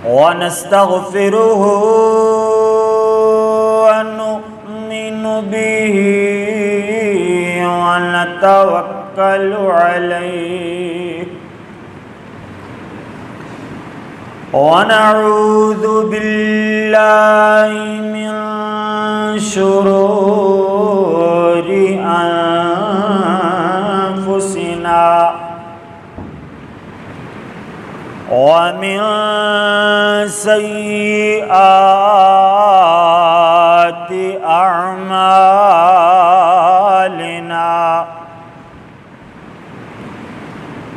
ونستغفره ونؤمن به ونتوكل عليه ونعوذ بالله من شرور أنفسنا ومن سيئات أعمالنا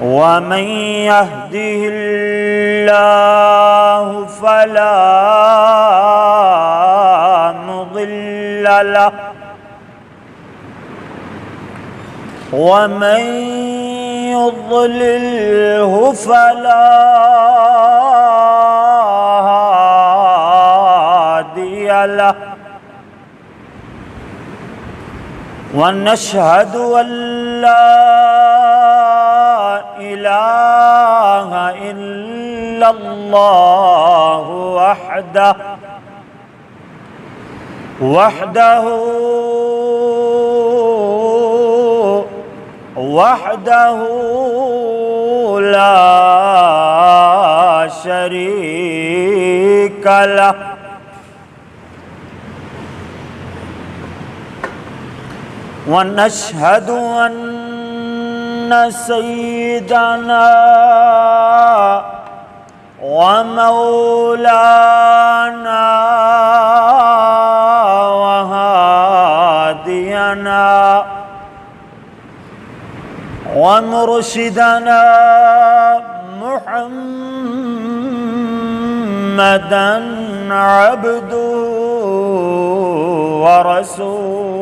ومن يهده الله فلا مضل له ومن يضلله فلا هادي له ونشهد أن لا إله إلا الله وحده لا شريك له ونشهد أن سيدنا ومولانا وهادينا ومرشدنا محمدًا عبده ورسوله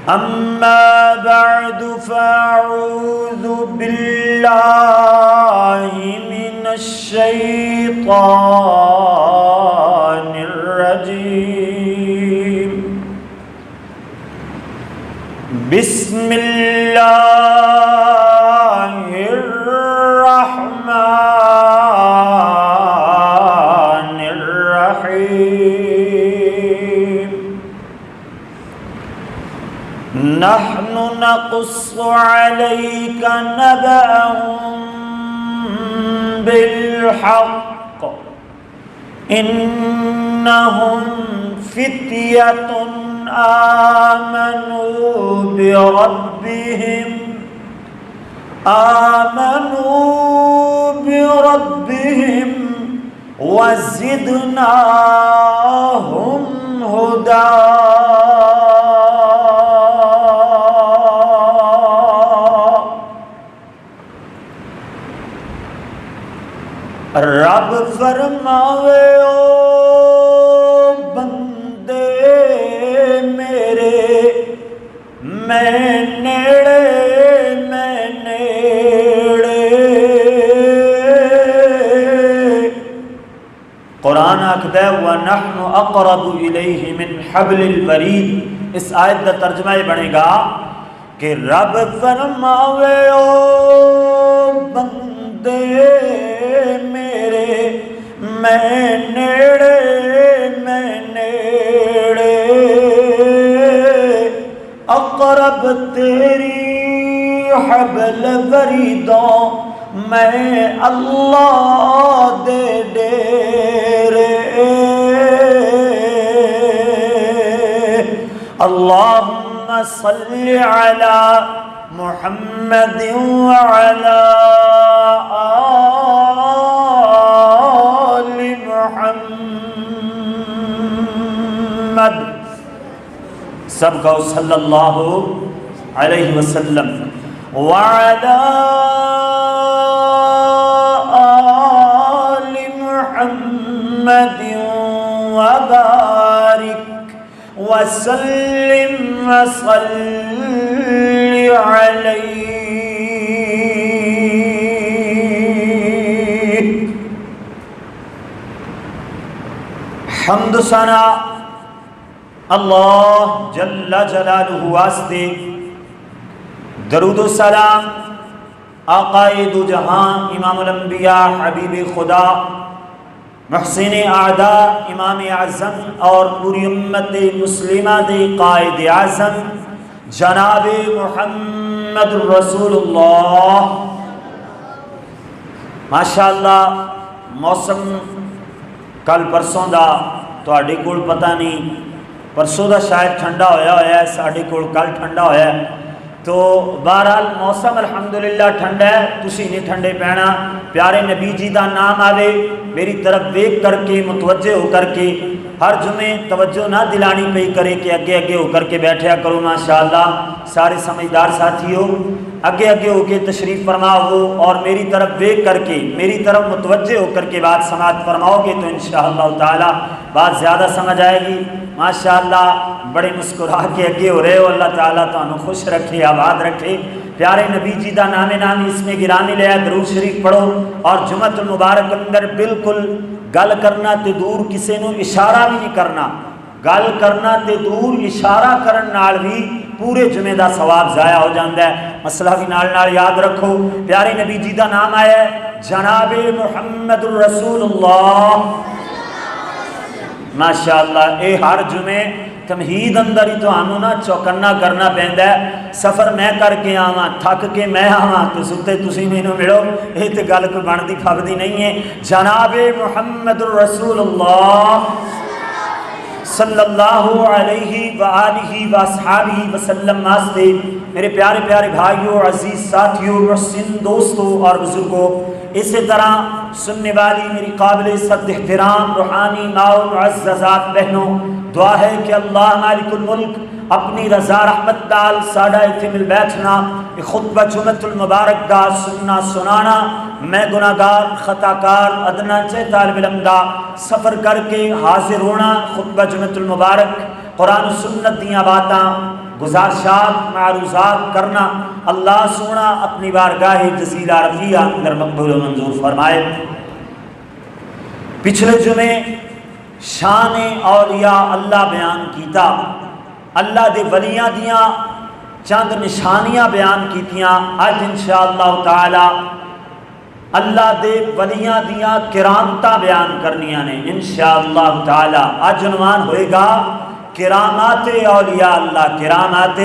أما بعد فأعوذ بالله من الشيطان الرجيم بسم الله الرحمن الرحيم نحن نقص عليك نبأهم بالحق إنهم فتية آمنوا بربهم وزدناهم هدى رب فرماوے او بندے میرے میں نیڑے قرآن آکھدا ہے وَنَحْنُ أَقْرَبُ إِلَيْهِ مِنْ حَبْلِ الْوَرِيدِ۔ اس آیت کا ترجمہ یہ بنے گا کہ رب فرماوے او بندے میرے میں نیڑے اقرب تیری حبل وریدوں میں اللہ دے ڈیرے اللہم صل علی محمد وعلی آل محمد سب کو صلی اللہ علیہ وسلم وعلی آل محمد وبارک وسلم وصلی علیہ۔ حمد و ثنا اللہ جل جلالہ واسطے، درود و سلام آقائے دو جہاں امام الانبیاء حبیب خدا محسن اعداء امام اعظم اور پوری امت مسلمہ دے قائد اعظم جناب محمد رسول اللہ۔ ماشاءاللہ موسم کل پرسوں دا تواڈے کول پتہ نہیں، پرسوں دا شاید ٹھنڈا ہویا ہے، ساڈے کول کل ٹھنڈا ہویا ہے، تو بہرحال موسم الحمدللہ ٹھنڈا ہے، تسی نہیں ٹھنڈے پینا۔ پیارے نبی جی دا نام آوے میری طرف دیکھ کر کے متوجہ ہو کر کے ہر جمعے توجہ نہ دلانی پئی کرے کہ اگے اگے ہو کر کے بیٹھیا کرو۔ ماشاءاللہ سارے سمجھدار ساتھی ہو، اگے اگے ہو کے تشریف فرما ہو اور میری طرف دیکھ کر کے میری طرف متوجہ ہو کر کے بات سماعت فرماؤ گے تو انشاءاللہ تعالی بات زیادہ سمجھ آئے گی۔ ماشاءاللہ بڑے مسکرا کے اگے ہو رہے ہو، اللہ تعالیٰ تانوں خوش رکھے، آباد رکھے۔ پیارے نبی جی دا نام نامی اس میں گرامی لیا، درود شریف پڑھو اور جمعۃ المبارک اندر بالکل گل کرنا تے دور، کسے نو اشارہ بھی نہیں کرنا، گل کرنا تے دور، اشارہ کرن نال بھی پورے جمعے دا ثواب ضائع ہو جاندہ ہے۔ مسئلہ بھی نال یاد رکھو، پیارے نبی جی دا نام آیا ہے جناب محمد رسول اللہ۔ ماشاءاللہ اے ہر جمعے تمہید اندر ہی تو آنو نا چوکنا کرنا پہندا ہے، سفر میں کر کے آواں، تھک کے میں آواں تو ستے تسی مینوں ملو، یہ تو گل کوئی بنتی پھبدی نہیں ہے۔ جناب محمد رسول اللہ صلی اللہ علیہ وآلہ وآصحابہ وسلم واسطے میرے پیارے پیارے بھائیوں، عزیز ساتھیوں، محسن دوستوں اور بزرگوں، اسی طرح سننے والی میری قابل صد احترام روحانی ماؤ معززات بہنوں، دعا ہے کہ اللہ مالک الملک اپنی رضا رحمت دال ساڈا ایتھے مل بیٹھنا، خطبہ جمعۃ المبارک دا سننا سنانا، میں گناہگار خطاکار ادنا چہ طالب علم دا سفر کر کے حاضر ہونا، خطبہ جمعۃ المبارک قرآن و سنت دیاں باتاں گزارشات معروضات کرنا، اللہ سونا اپنی بارگاہ جزیلہ رفیع اندر مقبول و منظور فرمائے۔ پچھلے جمعے شان اولیاء اللہ بیان کیتا، اللہ دے ولیاں دیاں چند نشانیاں بیان کیتیاں، آج انشاءاللہ تعالی اللہ دے ولیاں دیاں کرامتاں بیان کرنیاں نے انشاءاللہ تعالی۔ آج عنوان ہوئے گا کرامات اولیاء اللہ، کرامات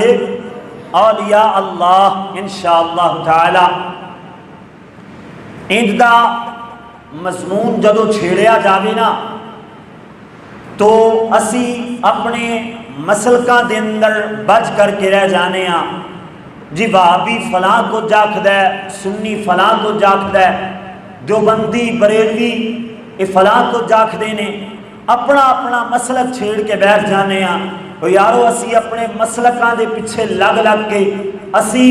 اولیاء اللہ انشاءاللہ تعالی۔ اند دا مضمون جدو چھیڑیا جاوے نا تو اسی اپنے مسلکاں دے اندر بچ کر کے رہ جانے ہاں، جی وہابی فلاں کو جاکھدا ہے، سنی فلاں کو جاکھدا ہے، دیوبندی بریلوی یہ فلاں کو جاکھدے نے، اپنا اپنا مسلک چھیڑ کے بیٹھ جانے ہاں۔ تو یارو اسی اپنے مسلکاں دے پیچھے لگ لگ کے اسی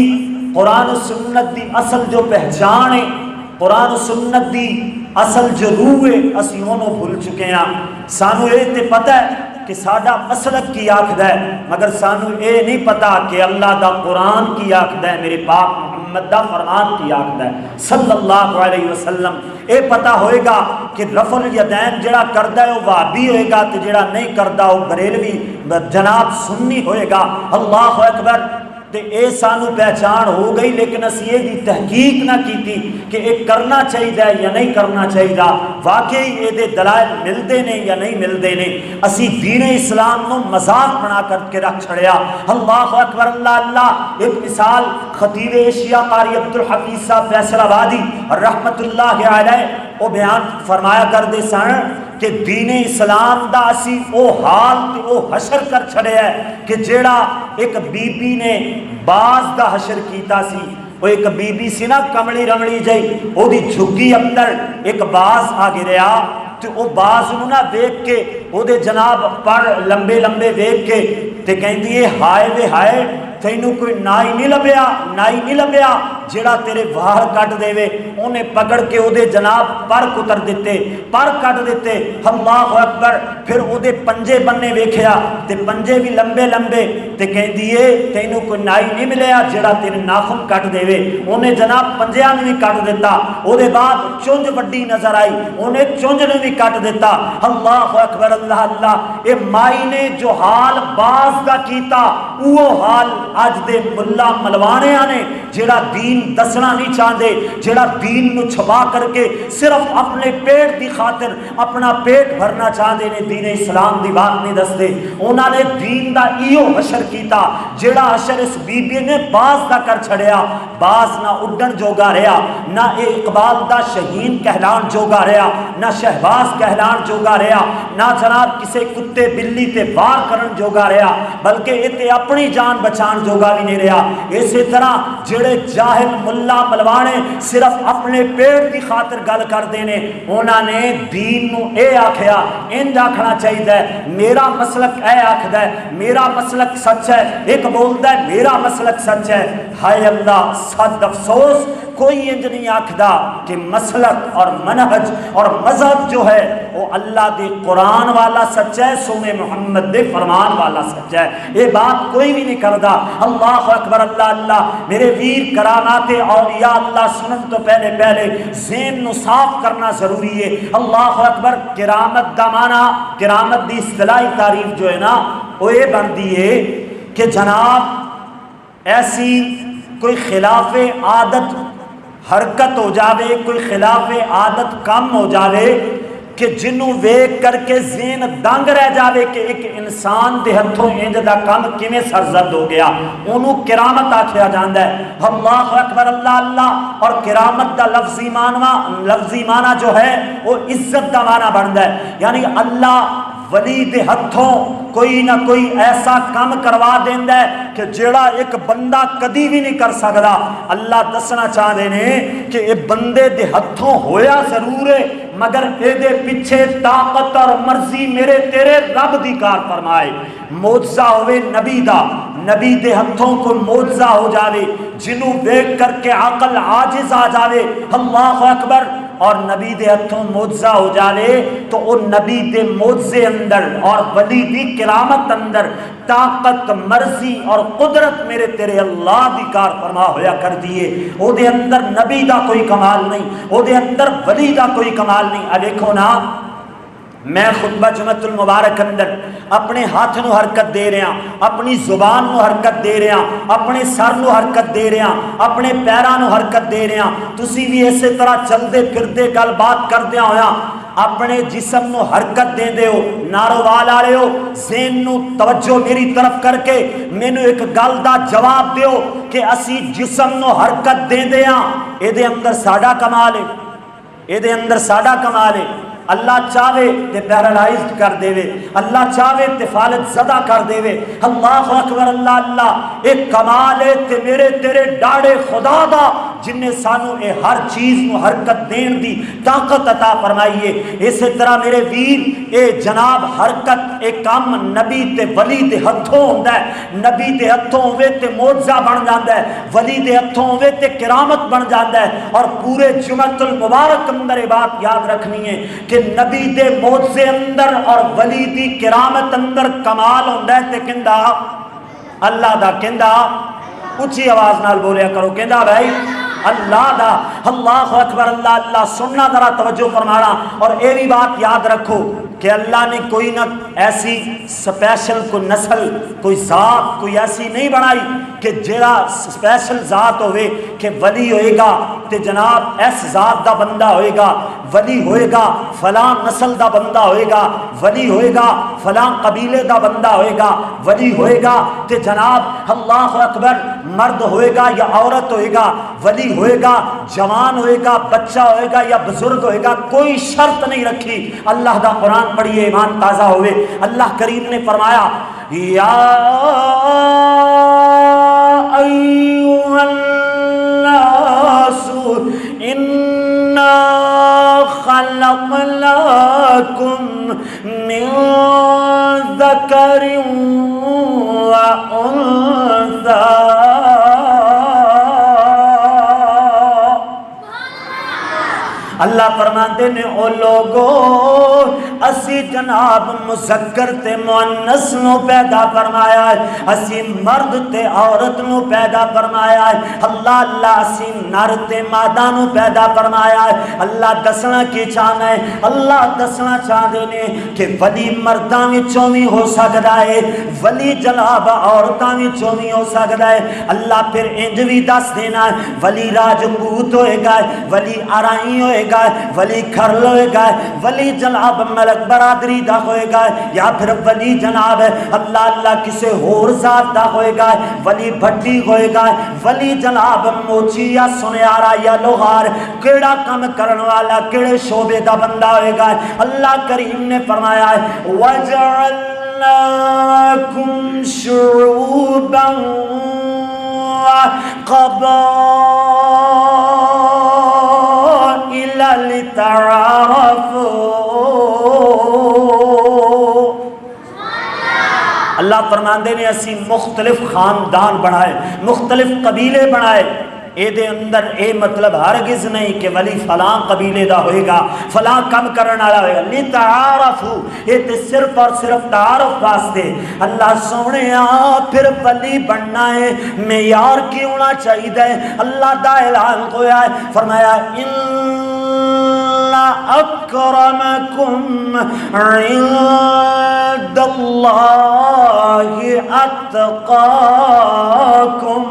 قرآن و سنت دی اصل جو پہچان ہے، قرآن و سنت دی اصل جو روح ہے، اسی انہوں بھول چکے ہیں۔ سانو یہ تے پتہ ہے کہ ساڈا مسلک کی آکھدا ہے، مگر سانو یہ نہیں پتا کہ اللہ دا قرآن کی آکھدا ہے، میرے پاک محمد دا فرمان کی آکھدا ہے صلی اللہ علیہ وسلم۔ اے پتا ہوئے گا کہ رفع الیدین جڑا کردہ ہے وہ وہابی ہوئے گا، تو جڑا نہیں کردہ وہ بریلوی جناب سنی ہوئے گا۔ اللہ اکبر۔ تے اے سانو پہچان ہو گئی، لیکن اسی یہ دی تحقیق نہ کی تھی کہ ایک کرنا چاہیے یا نہیں کرنا چاہیے، واقعی یہ دے دلائل ملتے نے یا نہیں ملتے نے۔ اسی دین اسلام نو مذاق بنا کر کے رکھ چھڑیا۔ اللہ اکبر اللہ اللہ۔ ایک مثال خطیب ایشیا قاری عبدالحفیظ صاحب فیصل آبادی رحمت اللہ علیہ وہ بیان فرمایا کر دے سن کہ دین اسلام دا اسی او حال تے او حشر کر چھڑے ہے کہ جیڑا ایک بی بی نے باز دا حشر کیتا سی۔ وہ ایک بی بی سی نا کمڑی رمڑی جائی، او دی جھگی اندر ایک باز آگے رہا، تو او باز انہوں نہ دیکھ کے او دے جناب پر لمبے لمبے دیکھ کے تے کہیں دیئے ہائے وے ہائے تینوں کوئی نائی نہیں لبیا جیڑا تیرے وار کٹ دے وے۔ انہیں پکڑ کے او دے جناب پر کتر دیتے، پر کٹ دیتے۔ اللہ اکبر۔ پھر او دے پنجے بننے ویکھیا تے پنجے بھی لمبے لمبے، تے کہیں دیئے تینوں کوئی نائی نہیں ملیا جیڑا تیرے ناخن کٹ دے وے۔ انہیں جناب پنجیاں نے بھی کٹ دیتا۔ او دے بعد چونج وڈی نظر آئی، انہیں چونج نے بھی کٹ دیتا۔ اللہ اکبر اللہ اللہ۔ اے مائی نے جو حال باز دا کیتا وہ حال آج دے ملا ملوانے آنے جیڑا دین دین دسنا نہیں چاہتے، جڑا دین نو چھپا کر کے صرف اپنے پیٹ دی خاطر اپنا پیٹ بھرنا چاہتے نے، دین اسلام دی بات نہیں دستے۔ انہوں نے دین دا ایو حشر کیتا جڑا حشر اس بی بی نے باز دا کر چھڑیا، باز نہ اڈن جوگا رہا، نہ اے اقبال دا شہین کہلان جوگا رہا، نہ شہباز کہلان جوگا رہا، نہ جناب کسے کتے بلی تے وار کرن جوگا رہا، بلکہ اتے اپنی جان بچان جوگا بھی نہیں رہا۔ اسی طرح جڑے جاہل ملا ملوانے صرف اپنے پیٹ کی خاطر گل کرتے ہیں، انہوں نے دین نو اے آکھیا انج آکھنا چاہیے میرا مسلک اے آکھدا ہے میرا مسلک سچ ہے، ایک بولتا ہے میرا مسلک سچ ہے۔ ہائے اللہ صد افسوس کوئی انج نہیں آکھدا کہ مسلک اور منہج اور مذہب جو ہے وہ اللہ دے قرآن والا سچ ہے، سونے محمد دے فرمان والا سچ ہے، یہ بات کوئی بھی نہیں کردا۔ اللہ اکبر اللہ اللہ، میرے ویر کرامات اولیاء اللہ سنن تو پہلے ذہن نو صاف کرنا ضروری ہے۔ اللہ اکبر، کرامت دا معنی، کرامت دی اصطلاحی تعریف جو ہے نا وہ یہ بنتی ہے کہ جناب ایسی کوئی خلاف عادت حرکت ہو جاوے، کوئی خلاف عادت کم ہو جاوے کہ جنوں ویک کر کے ذہن دنگ رہ جاوے کہ ایک انسان دے ہتھوں انج دا کم کیویں سرزد ہو گیا، انہوں کرامت آکھیا جاندا ہے۔ اللہ اکبر اللہ اللہ، اور کرامت دا لفظی معنی جو ہے وہ عزت دا معنی بندا ہے، یعنی اللہ ولی دے ہتھوں کوئی نہ کوئی ایسا کام کروا دیندا ہے کہ جڑا ایک بندہ کدی بھی نہیں کر سکدا۔ اللہ دسنا چاہتے ہیں کہ یہ بندے دے ہتھوں ہویا ضرور ہے مگر اے دے پیچھے طاقت اور مرضی میرے تیرے رب دی کار فرمائے۔ معجزہ ہوئے نبی دا، نبی دے ہتھوں کو معجزہ ہو جاوے، جنوں دیکھ کر کے عقل عاجز آ جاوے۔ اللہ اکبر، اور نبی دے ہتھوں معجزہ ہو جاوے تو وہ نبی دے معجزے اندر اور ولی دی کرامت اندر طاقت مرضی اور قدرت میرے تیرے اللہ دی کار فرما ہویا کر دیے۔ او دے اندر نبی دا کوئی کمال نہیں، او دے اندر ولی دا کوئی کمال نہیں۔ اب دیکھو نا، میں خطبہ جمعۃ المبارک اندر اپنے ہاتھ نو حرکت دے رہا، اپنی زبان نو حرکت دے رہا، اپنے سر نو حرکت دے رہا، اپنے پیراں نو حرکت دے رہا، تسی بھی اسی طرح چلدے پھردے گل بات کردیا ہویا اپنے جسم نو حرکت دے دے ہو۔ ناروال والے ہو، ذہن نو توجہ میری طرف کر کے مینو ایک گل دا جواب دیو کہ اسی جسم نو حرکت دے دیاں، اے دے اندر ساڈا کمال ہے، اے دے اندر ساڈا کمال ہے۔ اللہ چاہے تے پیرالائزڈ کر دے وے، اللہ چاہے تے فالج زدہ کر دے وے۔ اللہ اکبر اللہ اللہ، ایک کمال ہے تے میرے تیرے ڈاڑے خدا دا جن نے سانو اے ہر چیز نو حرکت دین دی طاقت عطا فرمائیے۔ اسی طرح میرے ویر اے جناب حرکت اے کام نبی تے ولی دے ہتھوں ہوندا ہے، نبی دے ہتھوں ہوئے تے معجزہ بن جاندا ہے، ولی دے ہتھوں ہوئے تے کرامت بن جاندا ہے۔ اور پورے جمعۃ المبارک اندر یہ بات یاد رکھنی ہے کہ نبی دے معجزے اندر اور ولی دی کرامت اندر کمال ہوندا ہے تے کہندا اللہ دا، کہندا اونچی آواز نال بولیا کرو، کہندا بھائی اللہ دا۔ اللہ اکبر اللہ اللہ، سننا ذرا توجہ فرمانا، اور یہ بھی بات یاد رکھو کہ اللہ نے کوئی نہ ایسی سپیشل کوئی نسل کوئی ذات کوئی ایسی نہیں بنائی کہ جڑا سپیشل ذات ہوئے کہ ولی ہوئے گا تے جناب ایس ذات دا بندہ ہوئے گا، ولی ہوئے گا فلاں نسل دا بندہ ہوئے گا، ولی ہوئے گا فلاں قبیلے دا بندہ ہوئے گا، ولی ہوئے گا تے جناب اللہ اکبر مرد ہوئے گا یا عورت ہوئے گا، ولی ہوئے گا جوان ہوئے گا بچہ ہوئے گا یا بزرگ ہوئے گا، کوئی شرط نہیں رکھی۔ اللہ دا قرآن پڑھیے ایمان تازہ ہوئے۔ اللہ کریم نے فرمایا یا ایھا الناس انا خلقناکم من ذکر و انثی۔ اللہ فرماتے نے او لوگو اسی جناب مذکر تے مؤنث نو پیدا فرمایا ہے، اسی مرد تے عورت نو پیدا فرمایا ہے، اللہ اللہ اسی نر تے مادہ نو پیدا فرمایا ہے۔ اللہ دسنا کی چاہنا ہے؟ اللہ دسنا چاہتے نے کہ ولی مرداں وچوں بھی ہو سکتا ہے، ولی جناب عورتاں وچوں بھی ہو سکتا ہے۔ اللہ پھر انج بھی دس دینا ہے، ولی راجپوت ہوئے گا، ولی آرائی ہوئے گا، ولی کھرل ہوئے گا، ولی جناب ملک برادری دا ہوئے گا، یا پھر ولی جناب اللہ اللہ کسے ہور ذات دا ہوئے گا، ولی بھٹی ہوئے گا، ولی جناب موچی یا سنیارا یا لوہار، کیڑا کم کرن والا کیڑے شعبے دا بندہ ہوئے گا۔ اللہ کریم نے فرمایا ہے وَجَعَلْنَاكُمْ شُعُوبًا قبائل لتعارفوا۔ اللہ فرماندے نے اسی مختلف خاندان بنائے، مختلف قبیلے بنائے۔ اے دے اندر اے مطلب ہرگز نہیں کہ ولی فلاں قبیلے دا ہوئے گا، فلاں کم کرن والا ہوئے گا، لتعارفوا، اے تے صرف اور صرف تعارف واسطے۔ اللہ سونے پھر ولی بننا ہے معیار کی ہونا چاہیے۔ اللہ دا اعلان ہویا ہے، فرمایا ان اکرمکم عند اللہ اتقاکم۔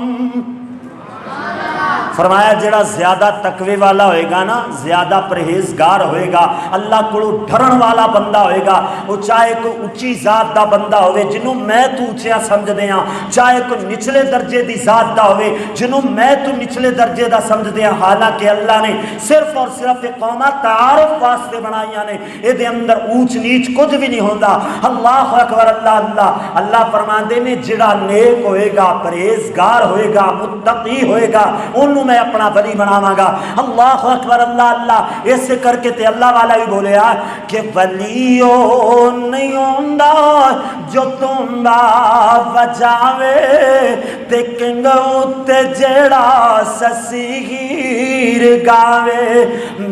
فرمایا جڑا زیادہ تقوی والا ہوئے گا نا، زیادہ پرہیزگار ہوئے گا، اللہ کو ڈرن والا بندہ ہوئے گا، وہ چاہے کوئی اچھی ذات دا بندہ ہوئے جنہوں میں تو اچھیا سمجھ دیا، چاہے کوئی نچلے درجے دی ذات دا ہوئے جنہوں میں تو نچلے درجے دا سمجھ دیا، حالانکہ اللہ نے صرف اور صرف قومہ تعارف واسطے بنائیاں نے، اے دے اندر اونچ نیچ کچھ بھی نہیں ہوتا۔ اللہ اکبر، اللہ اللہ اللہ فرماندے نے جڑا نیک ہوئے گا، پرہیزگار ہوئے گا، متقی ہوئے گا، انہوں میں اپنا ولی بناواں گا۔ اللہ اکبر، اللہ اللہ۔ اس کر کے تے اللہ والا بھی بولے کہ ولی او نہیں ہوندا جو تم با وجاوے تے کنگو تے جڑا سسیر گاوے،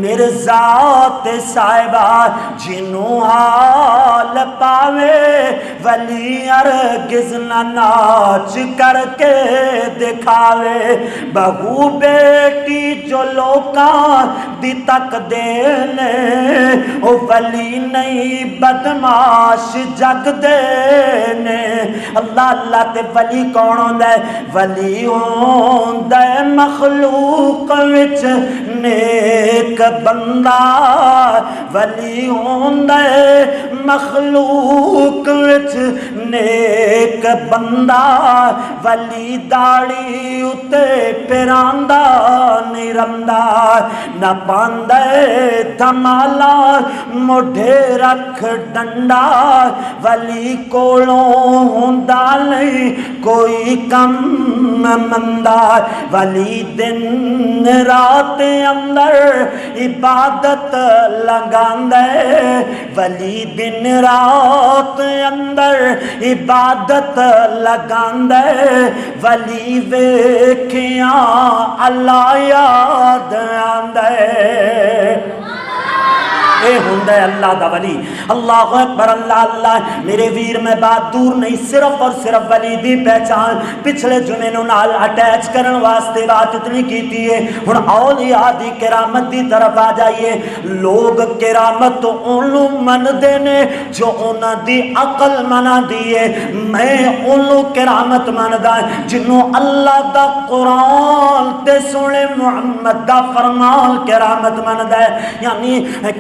مرزا تے صاحبہ جنوں حال پاوے، ولی ارگز نہ ناچ کر کے دکھاوے، بہو بیٹی جو لوکاں دی تک دینے، او ولی نہیں بدماش جگ دینے۔ اللہ اللہ تے ولی کون ہوندہ ہے؟ ولی ہوندہ ہے مخلوق وچ نیک بندہ، ولی ہوندہ ہے مخلوق وچ نیک بندہ، ولی داڑی اتے پیراندہ نہیں رندہ، نہ باندے دھمالا موڈھے رکھ ڈنڈا، ولی کولوں ہوندہ نہیں کوئی کم مندہ، ولی دن رات اندر عبادت لگاندے، ولی دن رات اندر عبادت لگاندے، ولی ویکھیاں اللہ یاد آندے۔ اے ہوندہ ہے اللہ دا ولی۔ اللہ اکبر، اللہ اللہ۔ میرے ویر میں بات دور نہیں، صرف اور صرف ولی دی پہچان پچھلے جمعے نو نال اٹیچ کرن واسطے بات اتنی کیتی ہے۔ ہن اولیاء دی کرامت دی طرف آ جائیے۔ لوگ کرامت تو انہوں من دینے جو انہاں دی عقل منا دیئے، میں انہوں کرامت من دا جنہوں اللہ دا قرآن تے سنے محمد دا فرمان کرامت من دا، یعنی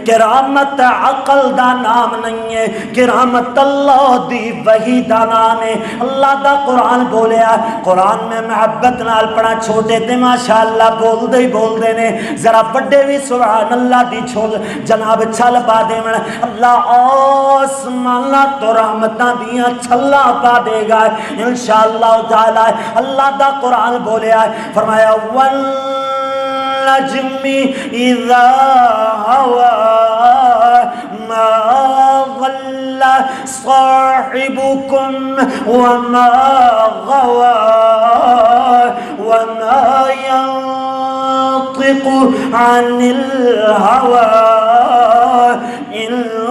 کرامت عقل دا نام نہیں ہے، کرامت اللہ دی وحی دا نام ہے۔ اللہ دا قرآن بولیا، قرآن میں محبت نال پڑھا، چھوٹے تے ماشاءاللہ بول دے بول دے نے، ذرا بڑے بھی سبحان اللہ دی چھوڑ جناب چھل پا دے من، اللہ آسمانہ تو رحمتاں دیاں چھلا پا دے گا انشاءاللہ تعالی۔ اللہ دا قرآن بولیا، فرمایا والنجم اذا هوى ما ضل صاحبكم وما غوى وما ينطق عن الهوى إن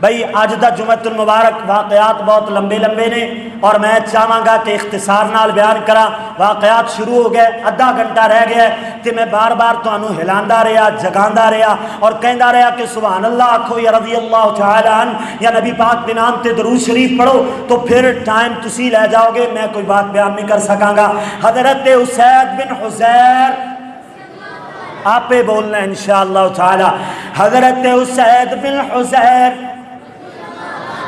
بھائی اج دا جمعۃ المبارک واقعات بہت لمبے لمبے نے اور میں چاہاں گا کہ اختصار نال بیان کراں. واقعات شروع ہو گئے، آدھا گھنٹہ رہ گیا تے میں بار بار تانوں ہلاندا رہا، جگاندا رہا اور کہندا رہا کہ سبحان اللہ آکھو یا رضی اللہ تعالی عنہ یا نبی پاک دے نام تے درود شریف پڑھو، تو پھر ٹائم تسی لے جاؤ گے، میں کوئی بات بیان نہیں کر سکاں گا. حضرت اسید بن حضیر، آپ بولنا انشاءاللہ تعالی، حضرت اسید بن حضیر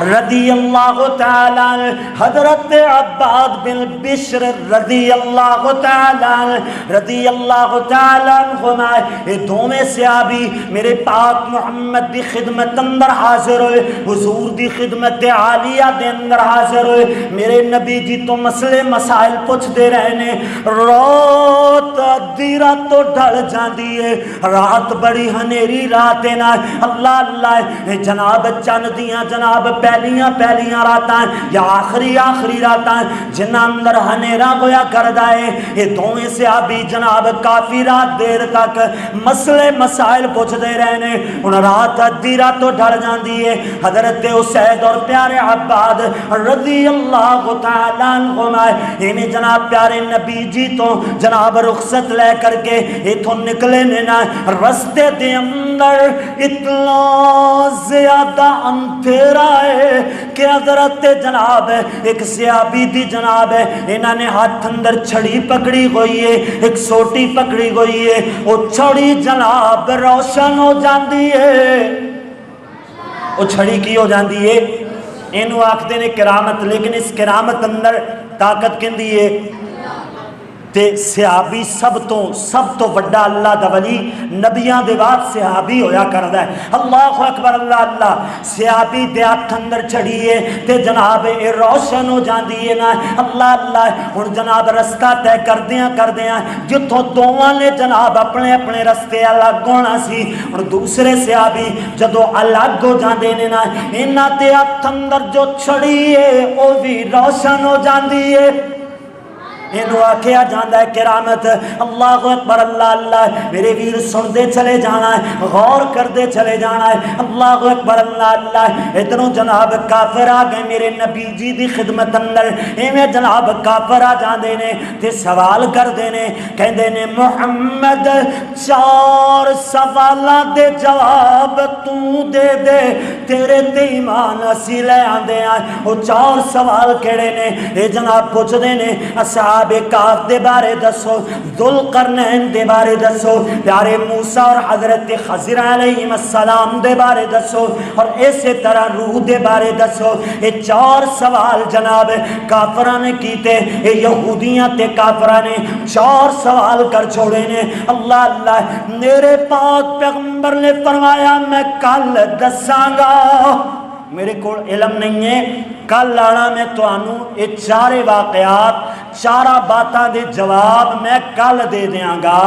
رضی اللہ تعالی، حضرت عباد بن بشر رضی اللہ تعالی رضی اللہ تعالی عنہما، یہ دونوں صحابی میرے پاک محمد دی خدمت اندر حاضر ہوئے، حضور دی خدمت عالیہ دے اندر حاضر ہوئے. میرے نبی جی تو مسئلے مسائل پوچھ دے رہنے. رات ادھی رات تو ڈھل جاندی ہے، رات بڑی ہنیری رات ہے نا، اللہ اللہ جناب چند دیاں جناب پہلیاں راتاں یا آخری راتاں جنہاں اندر ہنیرا ہویا کردا ہے. یہ دوویں صحابی جناب کافی رات دیر تک مسئلے مسائل پوچھ دے رہنے. ان رات ادھی رات تو ڈھل جاندی ہے. حضرت اسید اور پیارے عباد رضی اللہ تعالی عنہما انہیں جناب پیارے نبی جی تو جناب رخصت لے کر کے اتھوں نکلے نے نا. رستے دے اندر اتنا زیادہ اندھیرا ہے کہ حضرت جناب ایک صحابی دی جناب ہے انہوں نے ہاتھ اندر چھڑی پکڑی ہوئی ہے، ایک سوٹی پکڑی ہوئی ہے، وہ چھڑی جناب روشن ہو جاندی ہے. وہ چھڑی کی ہو جاندی ہے؟ اینو آکھدے نے کرامت، لیکن اس کرامت اندر طاقت کندی ہے تے صحابی سب تو وڈا اللہ دا ولی نبیاں دے بعد صحابی ہویا کردا ہے. اللہ اکبر اللہ اللہ. صحابی دے ہاتھ اندر چڑھی ہے تے جناب اے روشن ہو جاندی ہے نا. اللہ اللہ. ہن جناب رستہ طے کردیاں جتھوں دوواں نے جناب اپنے اپنے رستے الگ ہونا سی، ہن دوسرے صحابی جدوں الگ ہو جاندے نے نا، انہاں دے ہاتھ اندر جو چھڑی ہے او بھی روشن ہو جاندی ہے. اینو آکھیا جاندہ ہے کرامت. اللہ اکبر اللہ اللہ. میرے ویر سندے چلے جانا ہے، غور کردے چلے جانا ہے. اللہ اکبر اللہ اللہ. ادھروں جناب کافر آ گئے میرے نبی جی دی خدمت اندر. ایویں جناب کافر آ جاندے نے تے سوال کردے نے، کہندے نے محمد 4 سوالاں دے جواب تو دے دے، تیرے تے ایمان اسی لے آندے ہیں. وہ 4 سوال کیڑے نے؟ اے جناب پوچھ دے نے اصحاب کاف دے بارے دسو، ذوالقرنین دے بارے دسو، پیارے موسیٰ اور حضرت خضر علیہ السلام دے بارے دسو، اور اسی طرح روح دے بارے دسو. یہ 4 سوال جناب کافران نے کیتے، یہ یہودیاں تے کافران نے 4 سوال کر چھوڑے نے. اللہ اللہ. میرے پاک پیغمبر نے فرمایا میں کل دساں گا، میرے کو علم نہیں ہے، کل آنا میں تو آنوں یہ 4 واقعات 4 باتاں دے جواب میں کل دے دیاں گا.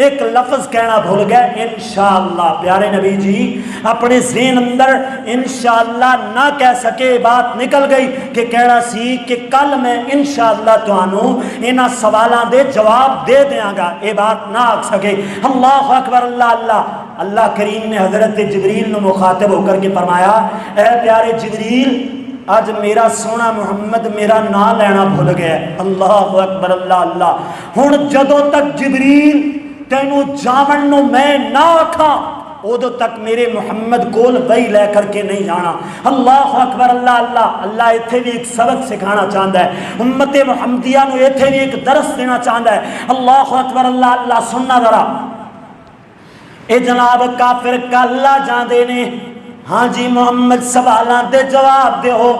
ایک لفظ کہنا بھول گئے انشاءاللہ. پیارے نبی جی اپنے ذہن اندر انشاءاللہ نہ کہہ سکے، بات نکل گئی کہ کہنا سی کہ کل میں انشاءاللہ تو آنوں انہاں سوالاں دے جواب دے دیاں گا، یہ بات نہ آکھ سکے. اللہ اکبر اللہ اللہ. اللہ کریم نے حضرت جبریل نے مخاطب ہو کر کے فرمایا اے پیارے جبریل آج میرا سونا محمد میرا نام لینا بھول گیا. اللہ اکبر اللہ اللہ. ہن جدوں تک جبریل تینوں جاون نو میں نہ آکھاں ادو تک میرے محمد کول وحی لے کر کے نہیں جانا. اللہ اکبر اللہ اللہ. اللہ ایتھے بھی ایک سبق سکھانا چاہتا ہے، امت محمدیہ نو ایتھے بھی ایک درس دینا چاہتا ہے. اللہ اکبر اللہ اللہ. سننا ذرا. اے جناب کافر کل آ جاندے نے، ہاں جی محمد سوالاں دے جواب دے ہو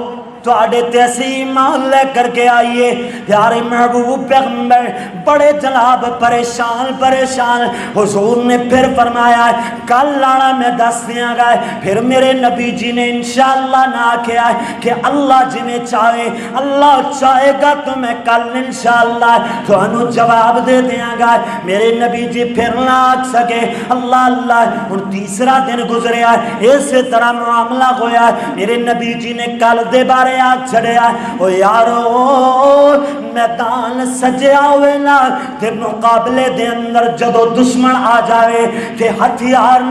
تو آڑے تیسی ایمان لے کر کے آئیے. پیارے محبوب پیغمبر بڑے جناب پریشان. حضور نے پھر فرمایا کل لانا میں دس دیاں گا. پھر میرے نبی جی نے انشاءاللہ نہ کیا کہ اللہ جی میں چاہے، اللہ چاہے گا تو میں کل انشاءاللہ تو انہوں جواب دے دیاں گا. میرے نبی جی پھر نہ آگ سکے. اللہ اللہ. ان تیسرا دن گزریا، اسی طرح معاملہ ہویا. میرے نبی جی نے کل دے بارے آگ چھڑیا او یارو میدان سجیا ہوئے نا تے مقابلے دے اندر جدو دشمن آ جاوے تے ہتھیار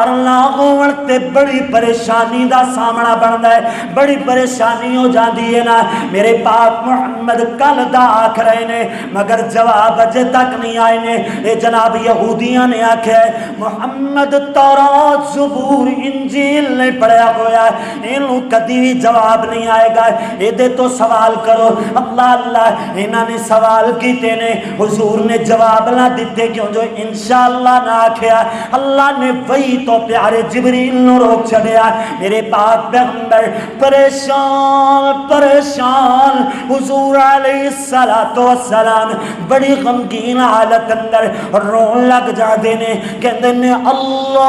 نہ ہون تے بڑی پریشانی دا سامنا بندا ہے بڑی پریشانی ہو جاندی ہے نا میرے پاک محمد کل دا آکھ رہے نے مگر جواب اجے تک نہیں آئے نے اے جناب یہودیاں نے آکھے محمد تورات زبور انجیل نہیں پڑھیا ہویا ہے انہوں کدی بھی جواب نہیں آئے گا اے دے تو سوال کرو اللہ اللہ انہاں نے سوال کیتے نے حضور نے جواب نہ دیتے کیوں جو انشاءاللہ نہ آکھیا اللہ نے وہی تو پیارے جبریل نو روک چھڑیا میرے پاک پیغمبر پریشان حضور علیہ السلام بڑی غمگین حالت اندر رون لگ جاتے نے کہندے نے اللہ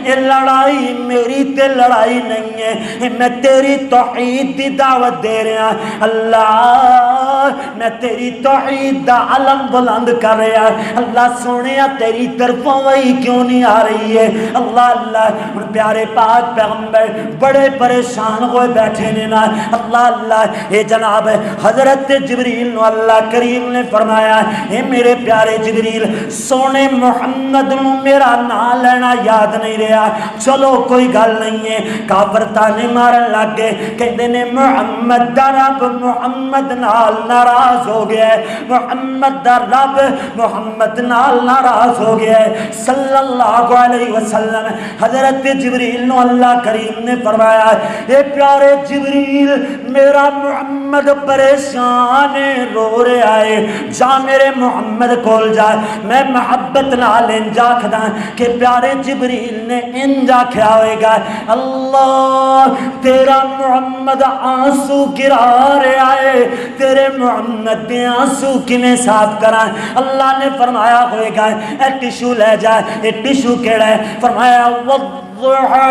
یہ لڑائی میری تے لڑائی نہیں ہے میں تیری توحید دی دعوت دے رہا اللہ میں تیری توحید دا علم بلند کر رہا اللہ سونیا تیری طرفوں وہی کیوں نہیں آ رہی ہے اللہ اللہ پیارے پاک پیغمبر بڑے پریشان ہوئے بیٹھے نے نا اللہ اللہ اے جناب حضرت جبریل نو اللہ کریم نے فرمایا اے میرے پیارے جبریل سونے محمد نو میرا نام لینا یاد نہیں رہا چلو کوئی گل نہیں ہے کافر تانے مارن لگ گئے کہندے نے محمد دا رب محمد نال ناراض ہو گیا ہے محمد دا رب محمد نال ناراض ہو گیا ہے صلی اللہ علیہ وسلم حضرت جبریل نو اللہ کریم نے فرمایا اے پیارے جبریل میرا محمد پریشان رو رہا ہے جا میرے محمد کول جا میں محبت نال انجا کھدا کہ پیارے جبریل نے انجا کھیا ہوئے گا اللہ تیرا محمد آنسو گرا رہا ہے تیرے محمد دے آنسو کنے صاف کرا اللہ نے فرمایا ہوئے گا اے ٹیشو لے جا اے ٹیشو کیڑا ہے فرمایا والضحى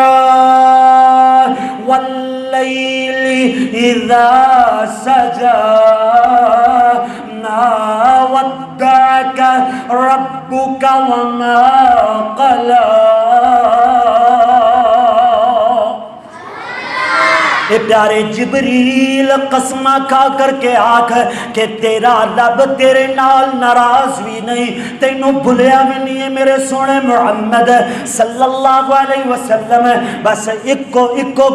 والليل إذا سجى ما ودعك ربك وما قلى اے پیارے جبریل قسمہ کھا کر کے آکھ کہ تیرا رب تیرے نال ناراض بھی نہیں تینوں بھولیا بھی نہیں ہے میرے سونے محمد صلی اللہ علیہ وسلم بس اکو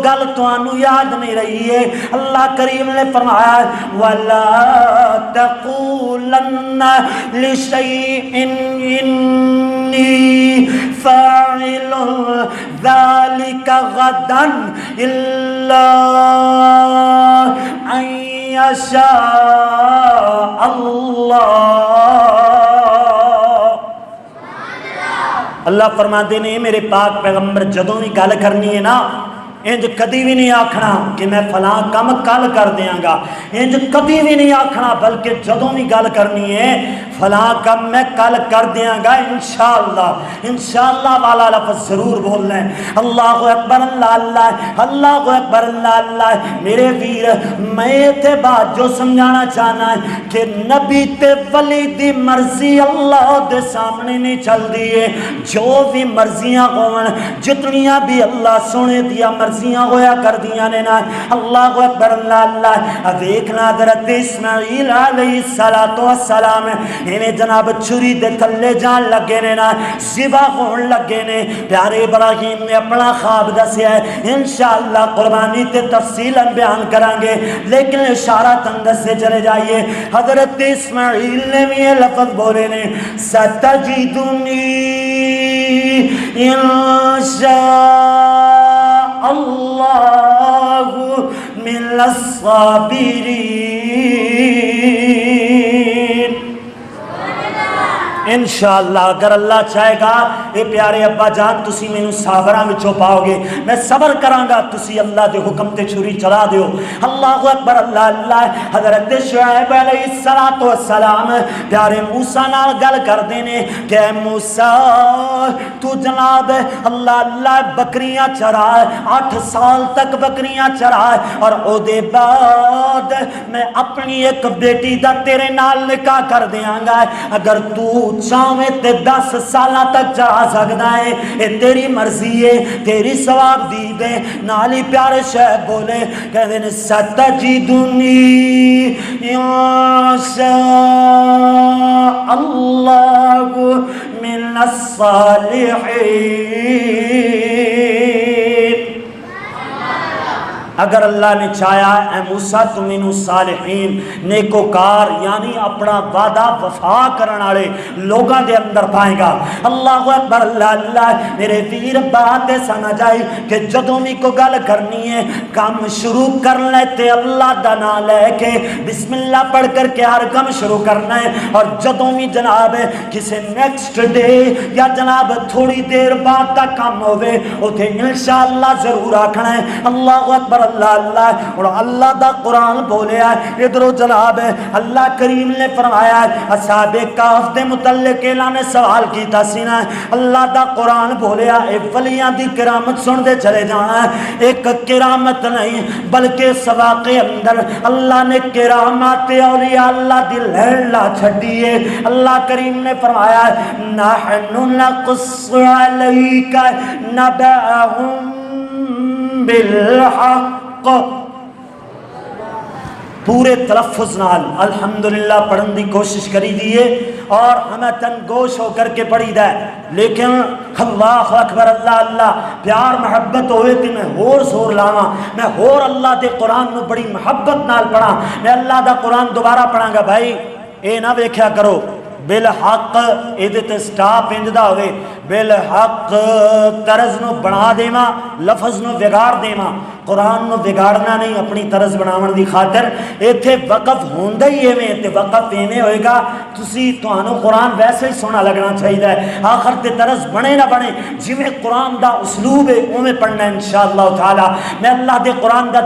گل توانو یاد نہیں رہی ہے اللہ کریم نے فرمایا وَلَا تَقُولَنَّ لِشَيْءٍ إِنِّي فَاعِلٌ ذَلِكَ غَدًا إِلَّا أن يشاء اللہ فرماتے ہیں میرے پاک پیغمبر جدوں بھی گل کرنی ہے نا انج کدی بھی نہیں آکھنا کہ میں فلاں کم کل کر دیاں گا انج کدی بھی نہیں آکھنا بلکہ جدوں بھی گل کرنی ہے فلاں کم میں کل کر دیاں گا انشاءاللہ والا لفظ ضرور بولنا ہے اللہ اکبر اللہ اللہ اللہ اکبر اللہ اللہ میرے ویر میں تے بات جو سمجھانا چاہنا ہے کہ نبی تے ولی دی مرضی اللہ دے سامنے نہیں چل دی ہے جو بھی مرضیاں ہون جتنیاں بھی اللہ سونے دیا مرضیاں ہویا کر دیا نے نا اللہ اکبر اللہ اللہ دیکھنا حضرت اسماعیل علیہ السلام انہیں جناب چھری دے تھلے جان لگے نے نا ذبح ہون لگے نے پیارے ابراہیم نے اپنا خواب دسیا ہے انشاءاللہ قربانی تے تفصیل بیان کریں گے لیکن اشارہ تندس سے چلے جائیے حضرت اسماعیل نے بھی یہ لفظ بولے نے ستجدنی انشاء اللہ من الصابرین انشاءاللہ اگر اللہ چاہے گا اے پیارے ابا جان تسی میں صابراں وچوں پاؤ گے میں صبر کراں گا تسی اللہ دے حکم تے چھری چلا دیو اللہ اکبر اللہ اللہ حضرت شعیب علیہ السلام پیارے موسیٰ نال گل کر دینے کہ موسیٰ تو جناب اللہ اللہ بکریاں چرا 8 سال تک بکریاں چرا اور او دے بعد میں اپنی ایک بیٹی دا تیرے نال نکاح کر دیاں گا اگر تو چاہویں تے 10 سالہ تک چرا سکتا ہے، یہ تیری مرضی ہے، تیری ثواب دی دے۔ نالی پیارے شاہ بولے کہتے ہیں ستجدنی انشاء اللہ من الصالحین۔ اگر اللہ نے چاہا اے موسیٰ تو من الصالحین، نیکوکار یعنی اپنا وعدہ وفا کرنے والے لوگاں دے اندر پائے گا۔ اللہ اکبر، اللہ اللہ۔ میرے ویر بات سمجھ آئی کہ جدوں بھی کو گل کرنی ہے کام شروع کر لیتے اللہ دا نام لے کے بسم اللہ پڑھ کر کے ہر کام شروع کرنا ہے، اور جدوں بھی جناب کسی نیکسٹ ڈے یا جناب تھوڑی دیر بعد دا کام ہوئے اتھے انشاءاللہ ضرور آکھنا ہے اللہ اکبر اللہ اللہ۔ اور اللہ دا قرآن بولیا ہے ادھرو جناب اللہ کریم نے فرمایا ہے اصحاب کہف دے متعلق اعلان نے سوال کیتا سی نا، اللہ دا قرآن بولیا اے ولیاں دی کرامت سن دے چلے جانا ہے۔ ایک کرامت نہیں بلکہ سواق اندر اللہ نے کرامات اولیاء اللہ دی لہر لا چھڑی ہے۔ اللہ کریم نے فرمایا ہے نحن نقص علیک نبأہم بالحق، پورے تلفظ نال الحمدللہ پڑھن دی کوشش کری دیئے اور ہمیں تنگوش ہو کر کے پڑھی دے، لیکن اللہ اکبر اللہ اللہ پیار محبت ہوئے تھی میں ہور زور لاواں، میں ہور اللہ دے قرآن نو بڑی محبت نال پڑھاں، میں اللہ دا قرآن دوبارہ پڑھاں گا۔ بھائی اے نہ ویکھیا کرو بالحق ایدے تے سٹاپ انجدہ ہوئے بالحق طرز نو بنا دیما لفظ نو بگاڑ دیما، قرآن نو بگاڑنا نہیں اپنی طرز بناون دی خاطر۔ ایتھے وقف ہوندہ ہی ایویں تے وقف ایویں ہوئے گا تسی تانوں قرآن ویسے ہی سونا لگنا چاہیے، آخر تے طرز بنے نہ بنے جویں قرآن دا اسلوب ہے اویں پڑھنا انشاءاللہ تعالی۔ میں اللہ دے قرآن دا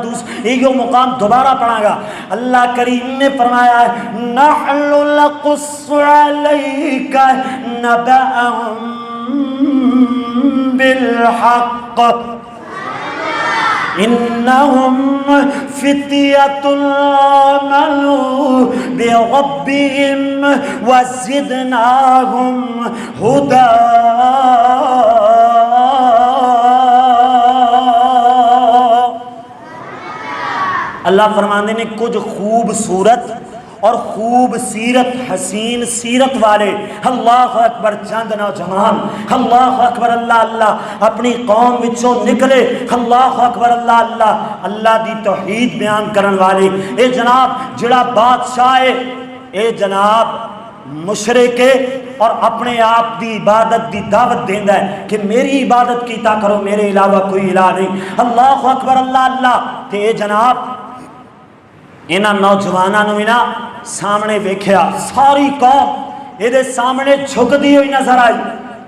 ایو مقام دوبارہ پڑھاں گا۔ اللہ کریم نے فرمایا ہے نحن نقص علیک نبأہم بالحق انہم فتیۃ آمنوا بربہم وزدناہم ہدی۔ اللہ فرماندے نے کچھ خوبصورت اور خوب سیرت حسین سیرت والے اللہ اکبر چند نوجوان اللہ اکبر اللہ اللہ اپنی قوم وچوں نکلے اللہ اکبر اللہ اللہ اللہ دی توحید بیان کرن والے۔ اے جناب جڑا بادشاہ ہے اے جناب مشرک اور اپنے آپ دی عبادت دی دعوت دیندا ہے کہ میری عبادت کیتا کرو میرے علاوہ کوئی الہ نہیں اللہ اکبر اللہ اللہ۔ تے اے جناب انہاں نوجواناں بھی نا سامنے ویکھیا ساری قوم یہ سامنے جھکتی ہوئی نظر آئی،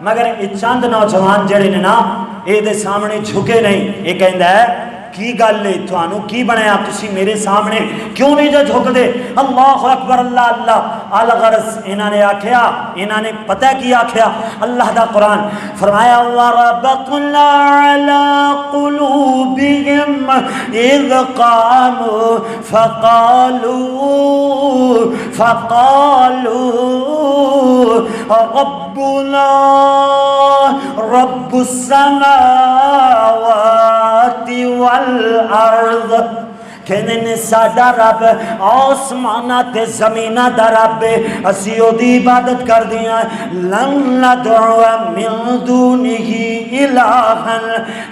مگر یہ چند نوجوان جڑے نے نا یہ سامنے جھکے نہیں۔ یہ کہندا ہے کی گل ہے تھانوں کی بنایا تسی میرے سامنے کیوں نہیں جو جھک دے اللہ اکبر اللہ اللہ۔ الغرض انہاں نے آکھیا انہاں نے پتہ کی آکھیا اللہ دا قرآن فرمایا وَرَبَطْنَا عَلَىٰ قُلُوبِهِمْ إِذْ قَامُوا فَقَالُوا رَبُّنَا رَبُّ السَّمَاوَاتِ والارض، کہنے ساڈا رب آسمانہ تے زمینہ دا رب اسی او دی عبادت کر دیا لن ندعو من دونہ الہا،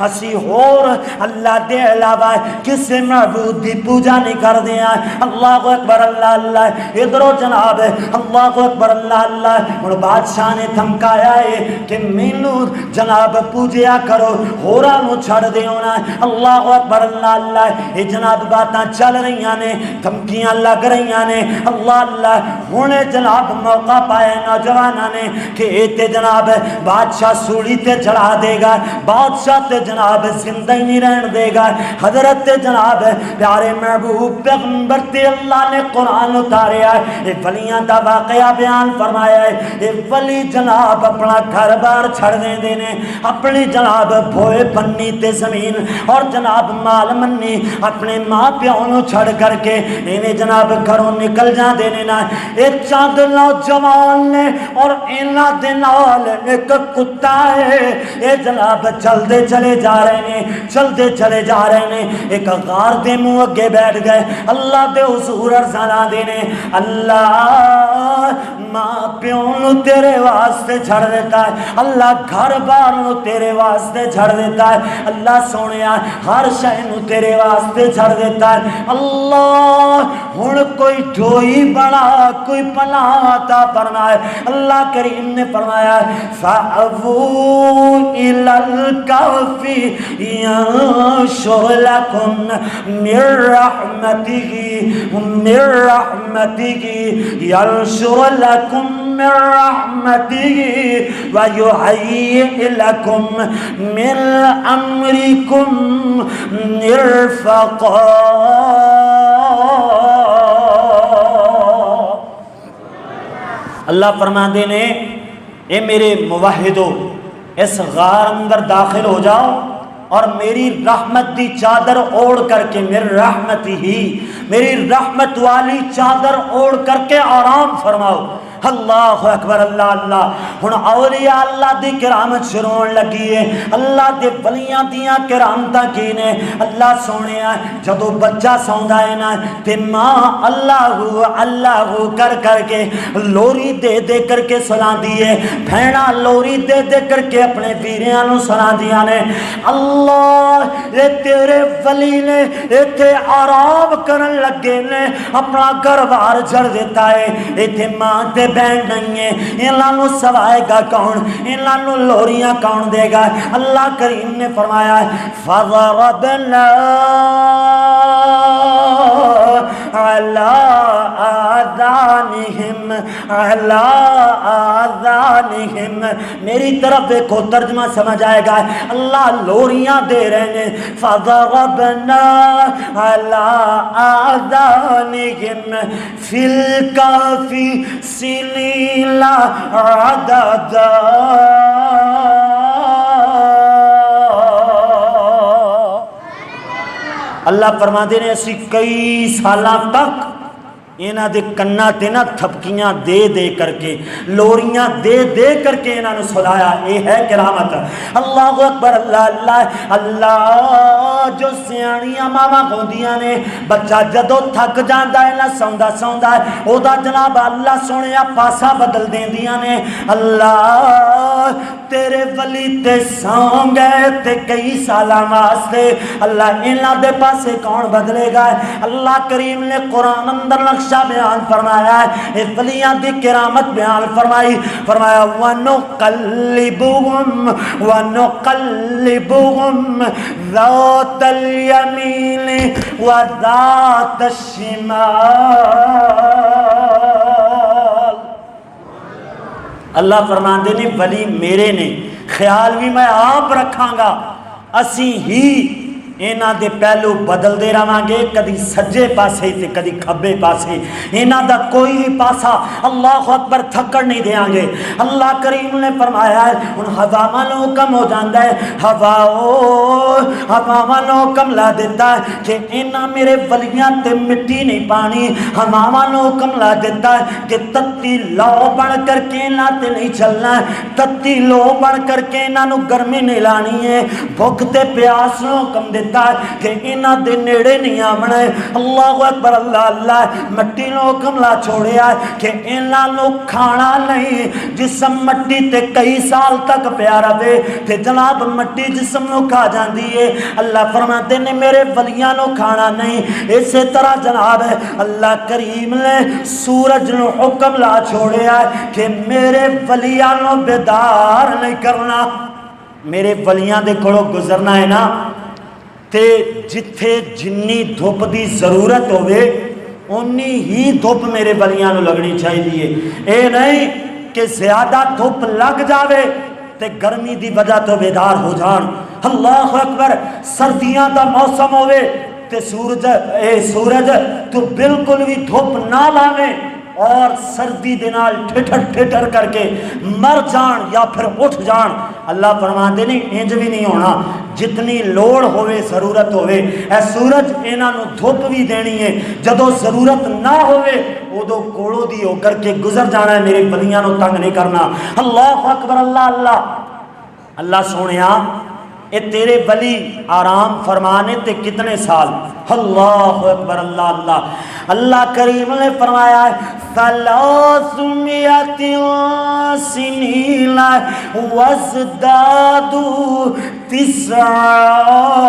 اسی اور اللہ دے علاوہ کسی معبود دی پوجا نہیں کر دیا۔ اللہ اکبر اللہ اللہ۔ ادھرو جناب اللہ اکبر اللہ اللہ۔ اور بادشاہ نے دھمکایا ہے کہ مینو جناب پوجیا کرو ہورا نو چھڑ دیونا اللہ اکبر اللہ اللہ۔ یہ جناب باتاں چل رہی نے دھمکیاں لگ رہی نے اللہ اللہ۔ ہن جناب موقع پایا نوجواناں نے کہ اے جناب بادشاہ سولی تے چڑھا دے گا، بادشاہ تے جناب زندہ ہی نہیں رہن دے گا۔ حضرت جناب پیارے محبوب پیغمبر تے اللہ نے قرآن اتاریا ہے، یہ ولیاں دا واقعہ بیان فرمایا ہے۔ یہ ولی جناب اپنا گھر بار چھڑ دے نے، اپنی جناب بھوئے پنی تے زمین اور جناب مال منی اپنے مال ماں پیو نو چھڑ کر کے انہیں جناب گھروں نکل جاندے نے نا ایک چند نوجوان نے اور انہاں دے نال ایک کتا ہے اے جناب چلدے چلے جا رہے ہیں چلدے چلے جا رہے ہیں ایک غار دے منہ اگے بیٹھ گئے اللہ دے حضور ارزانا دینے اللہ ماں پیو نو تیرے واسطے چھڑ دیتا ہے اللہ گھر بار نو تیرے واسطے چھڑ دیتا ہے اللہ سونیا ہر شے نو تیرے واسطے چھڑ دیتا ہے اللہ ہن کوئی ڈھوئی بڑا کوئی پناہ عطا فرمائے اللہ کریم نے فرمایا فَأَوُوا إِلَى الْكَهْفِ يَنشُرْ لَكُمْ مِنْ رَحْمَتِهِ يَنشُرْ لَكُمْ من رحمته ويهيئ لكم من أمركم مرفقا اللہ فرماندے نے اے میرے موحدو اس غار اندر داخل ہو جاؤ اور میری رحمت دی چادر اوڑھ کر کے میری رحمت والی چادر اوڑھ کر کے آرام فرماؤ اللہ اکبر اللہ اللہ ہن اولیاء اللہ دی کرامت شروع لگی ہے اللہ دے ولیاں دیاں کرامتاں کی نے اللہ سونیا جدو بچہ سوندا ہے نا تے ماں اللہ کر کر کے لوری دے دے کر کے سلاندی ہے بھیڑا لوری دے دے کر کے اپنے ویریاں نو سلاندیاں نے اللہ اے تیرے ولی نے ایتھے آرام کرن لگے نے اپنا گھر بار جڑ دیتا ہے ایتھے ماں تے بہن نہیں ہے انہاں نو سوائے گا کون انہاں نو لوریاں کون دے گا اللہ کریم نے فرمایا فَضَرَبْنَا عَلَىٰ آذَانِهِمْ میری طرف دیکھو ترجمہ سمجھ آئے گا اللہ لوریاں دے رہے ہیں فَضَرَبْنَا عَلَىٰ آذَانِهِمْ فِي الْكَهْفِ سِنِينَ عَدَدًا اللہ فرماتے ہیں اسی کئی سالاں تک انہاں دے کناں تے نہ تھپکیاں دے دے کر کے لوریاں دے دے کر کے انہاں نو سلایا اے ہے کرامت اللہ اکبر اللہ اللہ اللہ جو سیاڑیاں ماواں ہوندیاں نے بچہ جدو تھک جاندا ہے نہ سوندا ہے او دا جناب اللہ سونیا پاسا بدل دیندیاں نے اللہ تیرے ولی تے سوں گئے تے کئی سالاں واسطے اللہ انہاں دے پاسے کون بدلے گا اللہ کریم نے قرآن اندر نقشہ بیان فرمایا ہے اس ولیاں دی کرامت بیان فرمایا وَنُقَلِّبُهُمْ ذَاتَ الْيَمِينِ وَذَاتَ الشِّمَالِ اللہ فرماندے نے ولی میرے نے خیال بھی میں آپ رکھاں گا اسی ہی اینا دے پہلو بدل دے رہاں گے کدی سجے پاسے تے کدی کھبے پاسے اینا دا کوئی بھی پاسا اللہ اکبر تھکڑ نہیں دیاں گے اللہ کریم نے فرمایا ہے ان ہوامان حکم ہو جاندہ ہے ہوامان حکم لا دیتا ہے کہ اینا میرے ولیاں تے مٹی نہیں پانی ہوامان حکم لا دیتا ہے کہ تتی لو بڑھ کر کے اینا تے نہیں چلنا ہے تتی لو بڑھ کر کے اینا نو گرمی نہیں لانی ہے بھوکتے پیاس نو حکم دیتا کہ انہاں دے نیڑے نہیں آمنا ہے اللہ اکبر اللہ اللہ مٹی نو حکم لا چھوڑیا ہے کہ انہاں نو کھانا نہیں جسم مٹی تے کئی سال تک پیارا دے تے جناب مٹی جسم نو کھا جاندی ہے اللہ فرماتے نے میرے ولیاں نو کھانا نہیں اسی طرح جناب ہے اللہ کریم نے سورج نو حکم لا چھوڑیا ہے کہ میرے ولیاں نو بیدار نہیں کرنا میرے ولیاں دے کھڑو گزرنا ہے نا تے جتھے جنی دھوپ دی ضرورت ہوئے انی ہی دھوپ میرے ولیاں نو لگنی چاہیے اے نہیں کہ زیادہ دھوپ لگ جاوے تے گرمی دی وجہ تو بیدار ہو جان اللہ اکبر سردیاں دا موسم ہوئے تے سورج تو بالکل بھی دھوپ نہ لاوے اور سردی دنال ٹھٹر کر کے مر جان یا پھر اٹھ جان اللہ فرماتے نہیں انج بھی نہیں ہونا جتنی لوڑ ہوئے ضرورت ہوئے اے سورج انہاں نو دھوپ بھی دینی ہے جدو ضرورت نہ ہوئے ادو کوڑو دی ہو کر کے گزر جانا ہے میرے ولیاں نو تنگ نہیں کرنا اللہ اکبر اللہ اللہ اللہ سونیا اے تیرے ولی آرام فرمانے تے کتنے سال اللہ اکبر اللہ اللہ اللہ کریم نے فرمایا ہے ثلاثمائة سنين وازدادوا 9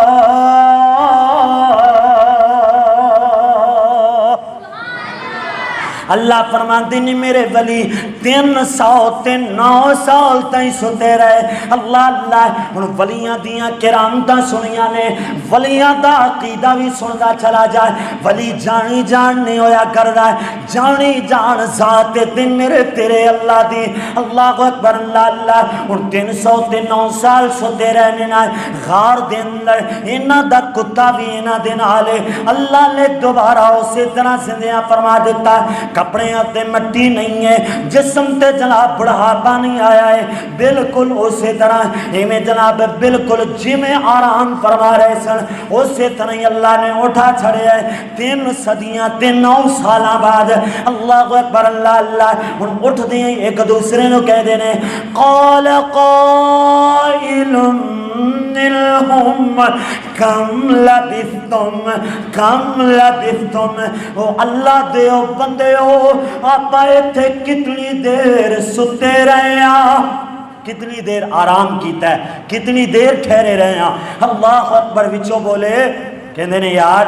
اللہ فرماتے ہیں میرے ولی 309 سال تائیں ستے رہے اللہ اللہ ان ولیاں دیاں کرامتاں سنیاں نے ولیاں دا عقیدہ بھی سندا چلا جائے ولی جانی جان نہیں ہویا کر رہا ہے جانی جان ذات دن میرے تیرے اللہ دی اللہ اکبر اللہ اللہ ان 309 سال ستے رہنے نہ غار دے اندر انہاں دا کتا بھی انہاں دے نالے اللہ نے دوبارہ اسی طرح زندیاں فرما دیتا ہے کپڑے تے مٹی نہیں ہے جسم تے جناب بڑھاپا نہیں آیا ہے بالکل اسی طرح ایویں جناب بالکل جویں آرام فرما رہے سن اسی طرح اللہ نے اٹھا چھڑیا ہے 3 صدیاں 9 سالاں بعد اللہ اکبر اللہ اللہ ہن اٹھ دے ایک دوسرے نو کہہ دینے قال قائل منهم کم لبثتم او اللہ دیو بندیو آپ ایتھے کتنی دیر ستے رہے ہیں کتنی دیر آرام کیتا ہے کتنی دیر ٹھہرے رہے ہیں اللہ اکبر وچوں بولے کہندے نے یار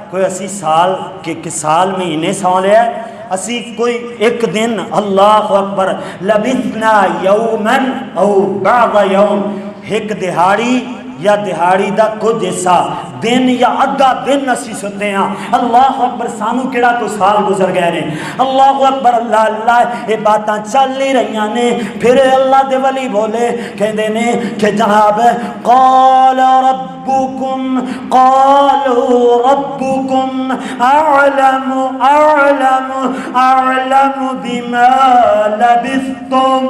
کوئی 80 سال کے سال مہینے سو لیا ہے اسی کوئی ایک دن اللہ اکبر لبثنا یوما او بعض یوم ایک دہاڑی یا دہاڑی دا کچھ حصہ دن یا ادھا دن اسی ستے ہیں اللہ اکبر سانو کیڑا کوئی سال گزر گئے نے اللہ اکبر اللہ اللہ یہ باتاں چل نہیں رہیاں نے پھر اللہ دے ولی بولے کہندے نے کہ جناب قال ربکم قالوا ربکم اعلم بما لبثتم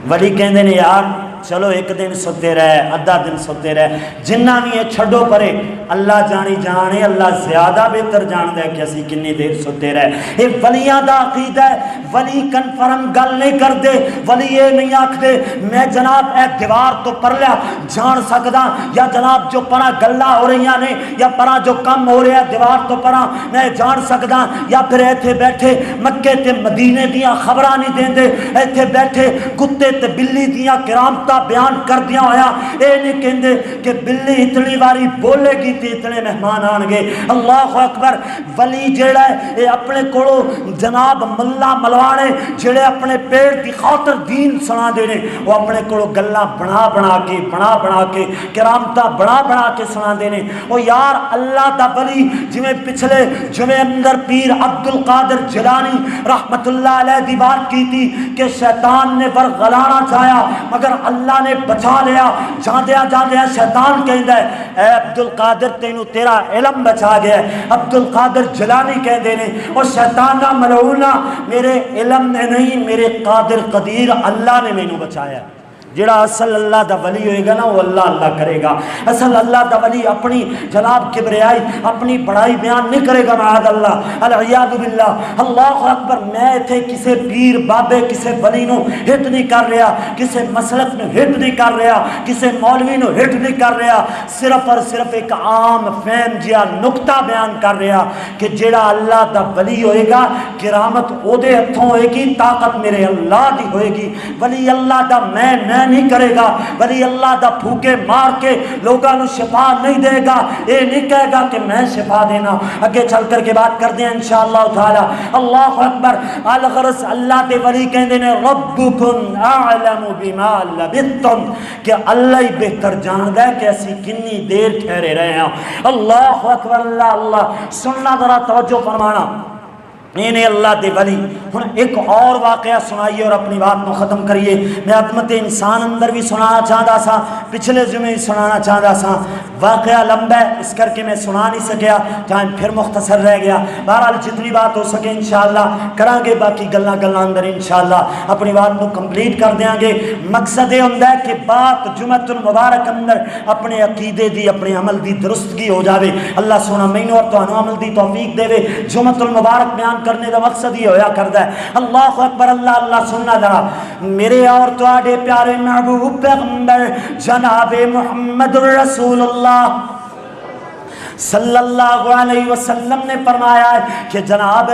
ولی کہندے نے یار چلو ایک دن ستے رہے ادھا دن ستے رہے جنہ بھی یہ چھڑو پرے اللہ جانی جانے اللہ زیادہ بہتر جان دے کہ اسی کنی دیر ستے رہے یہ ولیاں دا عقیدہ ہے ولی کنفرم گل نہیں کر دے ولی یہ نہیں آکھ دے میں جناب اے دیوار تو پر لیا جان سکدا یا جناب جو پرا گلہ ہو رہی نے یا پرا جو کم ہو رہا ہے دیوار تو پرا میں جان سکدا یا پھر ایتھے بیٹھے مکے تے مدینے دیاں خبراں نہیں دین دے ایتھے بیٹھے کتے تے بلی دیاں کرامت بیان کر دیا ہویا اے نہیں کہندے کہ بلی اتنی واری بولے گی تے اتنے مہمان آن گے اللہ اکبر ولی جیڑا ہے اے اپنے کولو جناب ملا ملوانے جڑے اپنے پیٹ دی خاطر دین سنا دینے وہ اپنے کولو گلاں بنا کے کرامتاں بنا کے سنا دینے او یار اللہ دا ولی جویں پچھلے جویں اندر پیر عبد القادر جیلانی رحمت اللہ علیہ دی بات کی تھی کہ شیطان نے ورغلانا چاہیا مگر اللہ نے بچا لیا جاندیا شیطان کہندا ہے اے عبد القادر تینوں تیرا علم بچا گیا ہے عبد القادر جیلانی کہندے نے اور شیطانہ ملعونہ میرے علم نے نہیں میرے قادر قدیر اللہ نے مینوں بچایا ہے جڑا اصل اللہ دا ولی ہوئے گا نا وہ اللہ اللہ کرے گا اصل اللہ دا ولی اپنی جناب کبریائی اپنی بڑائی بیان نہیں کرے گا معاذ اللہ العیاذ باللہ اللہ اکبر میں تھے کسے پیر بابے کسے ولی نو ہٹ نہیں کر رہا کسے مسلک نو ہٹ نہیں کر رہا کسے مولوی نو ہٹ نہیں کر رہا صرف اور صرف ایک عام فہم جیا نقطہ بیان کر رہا کہ جڑا اللہ دا ولی ہوئے گا کرامت او دے ہتھوں ہوئے گی طاقت میرے اللہ دی ہوئے گی ولی اللہ دا میں نہیں کرے گا ولی اللہ دا پھوکے مار کے لوگاں نو شفا نہیں دے گا اے نہیں کہے گا کہ میں شفا دینا اگے چل کر کے بات کر دیں انشاءاللہ تعالی اللہ اکبر الغرض اللہ دے ولی کہندے نے ربکم اعلم بما لبثتم کہ اللہ ہی بہتر جاندا ہے کہ اسی کتنی دیر ٹھہرے رہے ہیں اللہ اکبر اللہ اللہ سننا ذرا توجہ فرمانا انہیں اللہ دے ولی ہن ایک اور واقعہ سنائیے اور اپنی بات کو ختم کریے میں عظمت انسان اندر بھی سنانا چاہتا سا پچھلے جمعے سنانا چاہتا سا واقعہ لمبا ہے اس کر کے میں سنا نہیں سکیا، ٹائم پھر مختصر رہ گیا۔ بہرحال جتنی بات ہو سکے انشاءاللہ کریں گے، باقی گلاں اندر انشاءاللہ اپنی بات کو کمپلیٹ کر دیں گے۔ مقصد یہ ہوتا ہے کہ بات جمعۃ المبارک اندر اپنے عقیدے دی اپنے عمل دی درستگی ہو جاوے۔ اللہ سونا مینوں اور تانوں عمل دی توفیق دے۔ جمعۃ المبارک بیان کرنے کا مقصد ہی ہویا کردا ہے۔ اللہ اکبر، اللہ اللہ سننا ذرا میرے اور تواڈے پیارے محبوب پیغمبر جناب محمد رسول اللہ صلی اللہ علیہ وسلم نے فرمایا ہے کہ جناب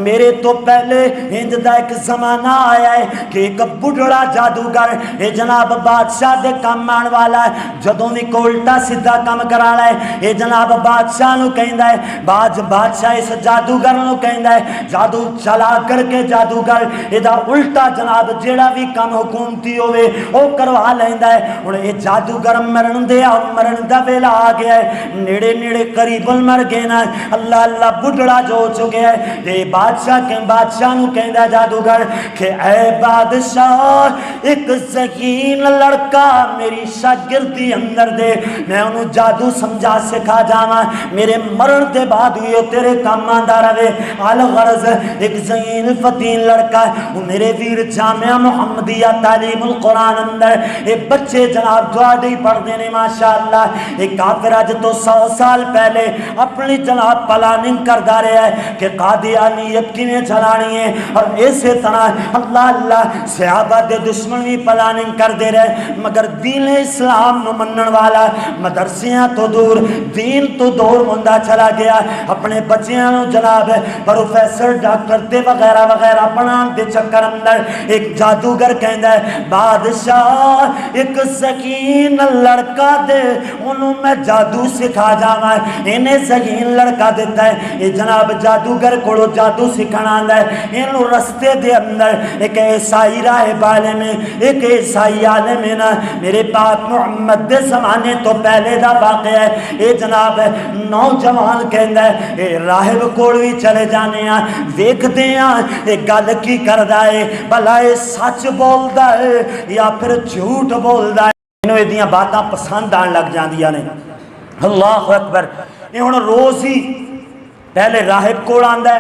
میرے تو پہلے ہند دا ایک زمانہ آیا ہے کہ ایک بڑھڑا جادوگر یہ جناب بادشاہ دے کام آن والا ہے، جدوں بھی کوئی الٹا سیدھا کام کرانا ہے یہ جناب بادشاہ نو کہندا ہے، بادشاہ اس جادوگر نو کہندا ہے جادو چلا کر کے جادوگر ادا الٹا جناب جیڑا بھی کام حکومتی ہوئے او کروا لیندا ہے۔ ہن یہ جادوگر مرن دے اور مرن دا ویلا آ گیا ہے، نیڑے نیڑے قریب مر گئے نا، اللہ اللہ بڑھڑا جو ہو چکے ہیں۔ تے بادشاہ نو کہندا جادوگر کہ اے بادشاہ ایک ذہین لڑکا میری شاگردی اندر دے، میں انہوں جادو سمجھا سکھا جاواں، میرے مرن دے بعد ہوئے تیرے کام آندا رہے۔ الغرض ایک ذہین فتین لڑکا ہے، وہ میرے ویر جامعہ محمدیہ تعلیم القرآن اندر ایک بچے جناب دعا دی پڑھ دینے ماشاءاللہ۔ ایک کافر آج تو 100 سال پہلے اپنی جناب پلاننگ کردہ رہے ہیں کہ قادیانیت کیویں چلانی ہے، اور اسی طرح اللہ اللہ صحابہ دے دشمن بھی پلاننگ کر دے رہے، مگر دین اسلام نو منن والا مدرسیاں تو دور دین تو دور مندہ چلا گیا، اپنے بچیاں نو جناب پروفیسر ڈاکٹر تے وغیرہ وغیرہ بنان دے چکر اندر ایک جادوگر کہندا ہے بادشاہ ایک سکین لڑکا دے انہوں میں جادو سکھا جاواں، انہیں ذہین لڑکا دیتا ہے، یہ جناب جادوگر کوڑو جادو سکھانا آندا ہے۔ انہوں رستے دے اندر ایک عیسائی راہب عالم ہے، ایک عیسائی عالم ہے نا، میرے پاک محمد دے زمانے تو پہلے دا واقعہ ہے۔ یہ جناب نوجوان کہندا ہے اے راہب کوڑ بھی چلے جانے ہیں، دیکھ دے ہیں ایک گل کی کردا ہے، بھلا یہ سچ بولدا ہے یا پھر جھوٹ بولدا ہے۔ انہوں یہ باتاں پسند آن لگ جاندیاں نے۔ اللہ اکبر، یہ ہن روز ہی پہلے راہب کول آندا ہے،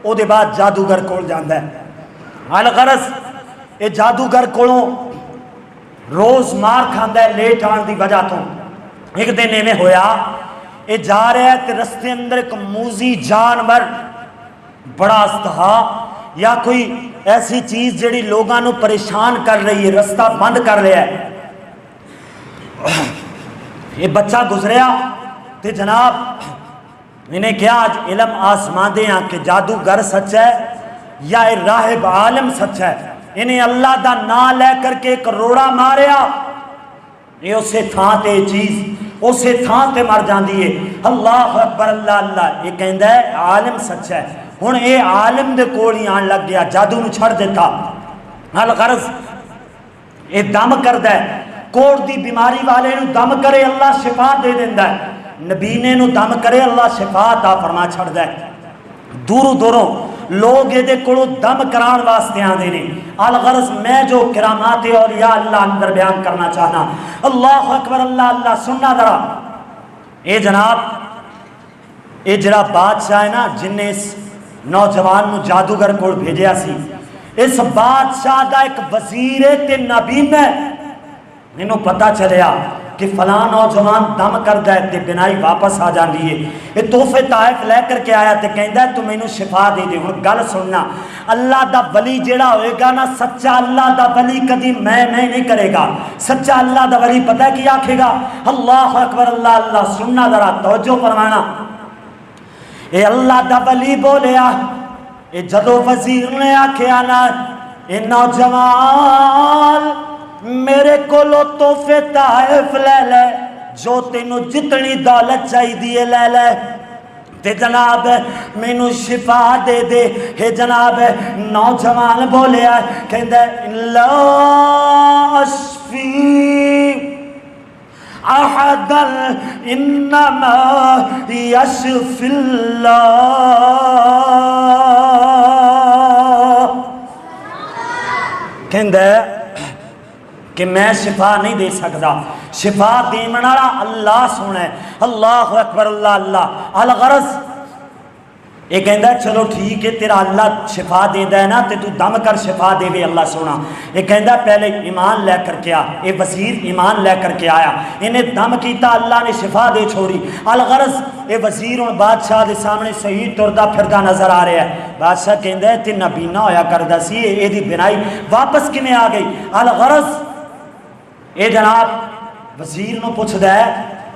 او دے بعد جادوگر کول جاندا ہے۔ الغرض یہ جادوگر کولوں روز مار کھاندا ہے لیٹ آن دی وجہ تو۔ ایک دن میں ہویا یہ جا رہا ہے تے رستے اندر ایک موذی جانور بڑا استہا یا کوئی ایسی چیز جڑی لوگاں نو پریشان کر رہی ہے رستہ بند کر لیا ہے۔ یہ بچہ گزریا تے جناب انہیں کیا آج علم آسمان دے ہیں کہ جادوگر سچ ہے یا راہب عالم سچ ہے۔ انہیں اللہ دا نام لے کر کے ایک روڑا ماریا، یہ اسے تھاں تے چیز اسے تھاں تے مر جاندی ہے۔ اللہ اکبر، اللہ اللہ، یہ کہندا ہے عالم سچ ہے۔ ہن اے عالم دے کول ہی آن لگ گیا، جادو نو چھڑ دیتا۔ الغرض یہ دم کردا ہے، کوڑ دی بیماری والے نو دم کرے اللہ شفا دے دیندا ہے، نبینے نو دم کرے اللہ شفا عطا فرما چھڑدا ہے۔ دوروں دوروں لوگ یہ کولوں دم کران واسطے آندے نے۔ الغرض میں جو کرامات اولیاء اللہ اندر بیان کرنا چاہنا، اللہ اکبر، اللہ اللہ، سننا ذرا۔ اے جناب اے جڑا بادشاہ ہے نا جن نے اس نوجوان نو جادوگر کول بھیجیا سی، اس بادشاہ دا ایک وزیر تے نبی ہے، انہوں پتہ چلیا کہ فلاں نوجوان دم کردا ہے تے بنائی واپس آ جاندی ہے۔ یہ تحفے طائف لے کر کے آیا تے کہندا ہے تو مینوں شفا دے دے۔ ہن گل سننا، اللہ دا ولی جیڑا ہوئے گا نا، سچا اللہ دا ولی کدی میں نہیں کرے گا۔ سچا اللہ دا ولی پتہ ہے کی آکھے گا؟ اللہ اکبر، اللہ اللہ، سننا ذرا توجہ فرمانا۔ اے اللہ دا ولی بولیا، اے جدو وزیر نے آکھیا نا اے نوجوان میرے کولو تحفے طائف لے لے، جو تینوں جتنی دولت چاہی دیے لے لے، تے جناب مینوں شفا دے دے۔ ہے جناب نوجوان بولیا کہندا لا اشفی احدا انما یشفی اللہ، کہندا کہ میں شفا نہیں دے سکتا، شفا دینے والا اللہ سونا ہے۔ اللہ اکبر، اللہ اللہ۔ الغرض یہ کہندا ہے چلو ٹھیک ہے تیرا اللہ شفا دیندا ہے نا تے تو دم کر شفا دے وے اللہ سونا۔ یہ کہندا پہلے ایمان لے کر کے آ، یہ وزیر ایمان لے کر کے آیا، انہیں دم کیتا، اللہ نے شفا دے چھوڑی۔ الغرض یہ وزیر ہن بادشاہ دے سامنے صحیح ٹردا پھردا نظر آ رہا ہے۔ بادشاہ کہندا ہے تے نبینا ہویا کردا سی، یہ دی بنائی واپس کیویں آ گئی؟ الغرض یہ جناب وزیر نو پوچھدا ہے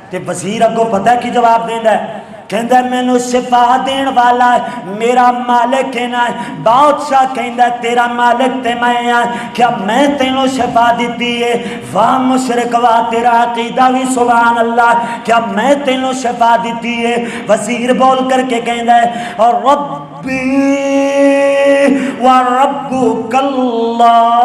تے وزیر اگوں پتہ ہے کی جواب دیندا ہے؟ کہندا مینوں شفا دین والا میرا مالک ہے نا۔ بادشاہ کہندا تیرا مالک تے میں ہاں، کیا میں تینوں شفا دیتی ہے؟ واہ مشرک واہ تیرا عقیدہ بھی سبحان اللہ، کیا میں تینوں شفا دیتی ہے؟ وزیر بول کر کے کہندا ہے اور ربی و ربک اللہ،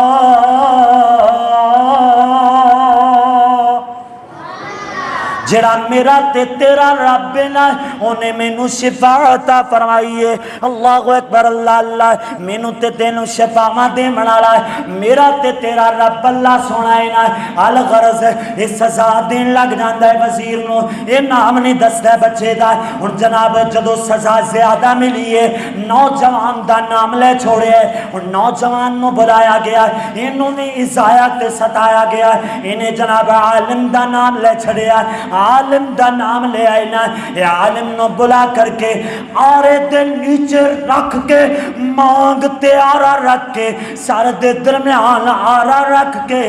جڑا میرا تے تیرا رب نا انہیں مینوں شفا عطا فرمائی ہے۔ اللہ اکبر، اللہ اللہ۔ مینوں تے تینوں شفاواں دین والا ہے میرا تے تیرا رب اللہ سونا ہے نا۔ الغرض یہ سزا دین لگ جاندا ہے وزیر نو، یہ نام نہیں دسدا بچے دا۔ ہن جناب جدو سزا زیادہ ملی ہے نوجوان دا نام لے چھوڑے ہے، ہن نوجوان نو بلایا گیا، انہوں نے ایذایا تے ستایا گیا، انہیں جناب عالم دا نام لے چھڑیا، عالم دا نام لے آئے نا۔ یہ عالم نو بلا کر کے آرے دے نیچے رکھ کے، مانگ تے آرہ رکھ کے، سر دے درمیان آرہ رکھ کے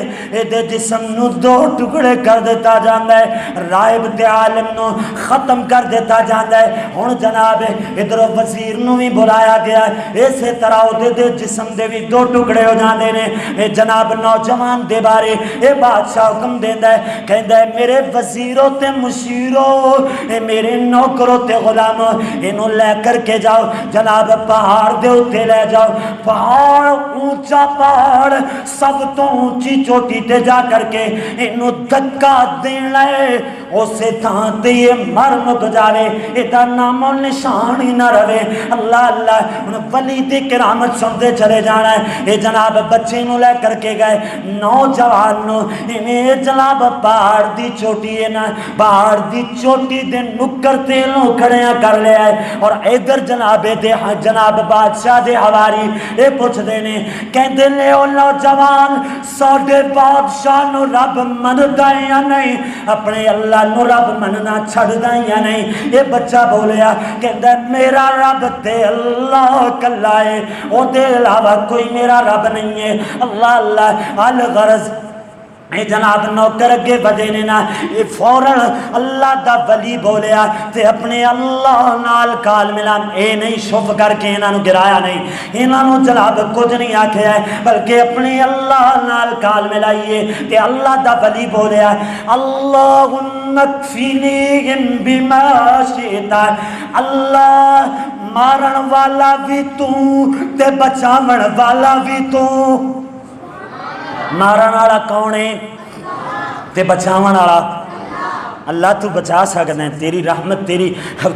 دے جسم نو دو ٹکڑے کر دیتا جاندہ ہے، رائب تے عالم نو ختم کر دیتا جاندہ ہے۔ ہن جناب ادھر وزیر نو بھی بلایا گیا، اسی طرح دے جسم دے بھی دو ٹکڑے ہو جاندے نے۔ جناب نوجوان دے بارے اے بادشاہ حکم دیندہ ہے، کہندہ ہے میرے وزیروں تے مشیروں، میرے نوکروں تے غلاموں، انہوں لے کر کے جاؤ جناب پہاڑ دے اتے لے جاؤ، پہاڑ اونچا پہاڑ سب تو اونچی چوٹی تے جا کر کے انہوں دھکا دین لائے، اسے تھان تے یہ مر مک جاوے، ادھا نام و نشان ہی نہ روے۔ اللہ اللہ، انہوں ولی دی کرامت سنتے چلے جانا ہے۔ یہ جناب بچے نو لے کر کے گئے، نوجوان نو انہیں جناب پہاڑ دی چوٹی ہے نا، پہاڑ دی چوٹی دے نکر تیلوں کھڑیاں کر لے آئے، اور ادھر جناب بادشاہ دے حواری اے پوچھ دینے کہندے لے او نوجوان ساڈے بادشاہ نو رب مندا یا نہیں، اپنے اللہ نو رب مننا چھڑدا یا نہیں؟ یہ بچہ بولیا کہندا میرا رب تے اللہ کلا ہے، او دے علاوہ کوئی میرا رب نہیں ہے۔ اللہ اللہ۔ الغرض اے جناب نوکر اگے بدے نے نا، یہ فوراً اللہ دا ولی بولیا تے اپنے اللہ نال کال ملان، اے نہیں شف کر کے انہاں نو گرایا نہیں، انہاں نو جناب کچھ نہیں آکھیا ہے، بلکہ اپنے اللہ نال کال ملائیے تے اللہ دا ولی بولیا اللہم اکفینیہم بما شئت، اللہ مارن والا بھی تو تے بچاون والا بھی تو۔ مارن والا کون ہے تے بچاون والا اللہ؟ تو بچا سکنا ہے، تیری رحمت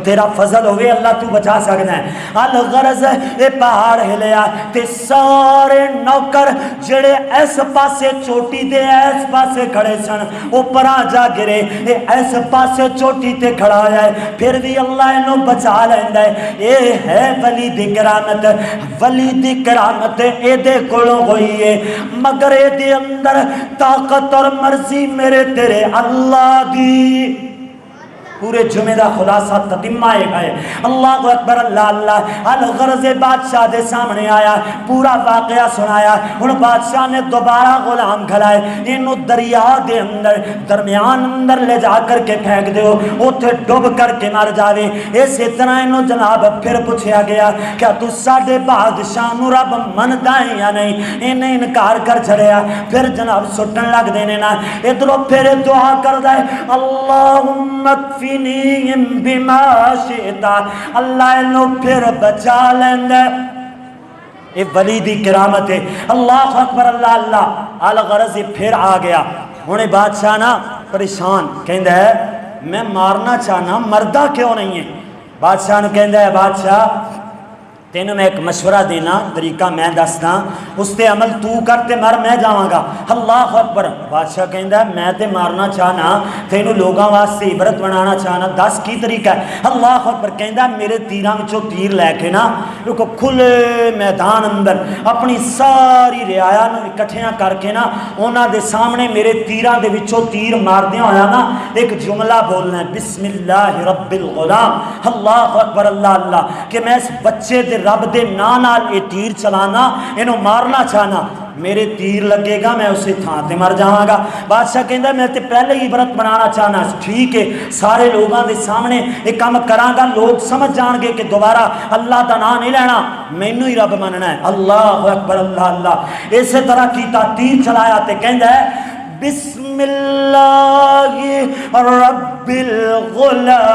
تیرا فضل ہوئے اللہ تو بچا سکنا ہے۔ الغرض یہ پہاڑ ہلیا تے سارے نوکر جڑے ایس پاسے چوٹی دے ایس پاسے کھڑے سن اوپر آ جا گرے، یہ ایس پاسے چوٹی تے کھڑا ہے، پھر بھی اللہ انہوں بچا لیندہ ہے۔ یہ ہے ولی دی کرامت، ولی دی کرامت اے دے کولوں ہوئی ہے، مگر اے دے اندر طاقت اور مرضی میرے تیرے اللہ دی۔ پورے جمعہ دا خلاصہ تتمہ ہے۔ اللہ اکبر، اللہ اللہ۔ الغرض بادشاہ دے سامنے آیا، پورا واقعہ سنایا۔ ان بادشاہ نے دوبارہ غلام کھلائے، انہوں دریا دے اندر درمیان اندر لے جا کر کے پھینک دیو، اتھے ڈوب کر کے مر جاوے۔ اس طرح انہوں جناب پھر پوچھیا گیا کیا تو ساڑھے بادشاہ نو رب مندا ہے یا نہیں؟ انہیں انکار کر چھڑیا، پھر جناب سٹن لگ دینے نا، ادھروں پھر دعا کر دائے اللہم اکفینیہم بما شئت، اللہ انہوں پھر بچا لیندے۔ یہ ولی دی کرامت ہے۔ اللہ اکبر، اللہ اللہ۔ الغرض پھر آ گیا، انہیں بادشاہ نا پریشان کہندہ ہے میں مارنا چاہنا، مردہ کیوں نہیں ہے؟ بادشاہ نے کہندہ ہے بادشاہ تینوں میں ایک مشورہ دینا، طریقہ میں دسنا، اس تے عمل تو کر تے مر میں جاواں گا۔ اللہ اکبر۔ بادشاہ کہندا میں تے مارنا چاہنا، تینوں لوگاں واسطے عبرت بنانا چاہنا، دس کی طریقہ ہے؟ اللہ اکبر۔ کہندا میرے تیراں وچوں تیر لے کے نا رکو کھلے میدان اندر اپنی ساری رعایا نو اکٹھیاں کر کے نا انہاں دے سامنے میرے تیراں دے وچوں تیر ماردیاں ہویا نا ایک جملہ بولنا ہے، بسم اللہ رب الغلام۔ اللہ اکبر، اللہ اللہ، کہ میں اس بچے دے رب دے نا نال اے تیر چلانا، انہوں مارنا چاہنا، میرے تیر لگے گا میں اسے تھان تے مر جاواں گا۔ بادشاہ کہندا میں تے پہلے ہی عبرت بنانا چاہنا، ٹھیک ہے سارے لوگاں دے سامنے ایک کام کراں گا، لوگ سمجھ جان گے کہ دوبارہ اللہ دا نام نہیں لینا، مینوں ہی رب مننا ہے۔ اللہ اکبر، اللہ اللہ۔ اسی طرح کیتا، تیر چلایا تے کہندا ہے بسم اللہ رب الغلام،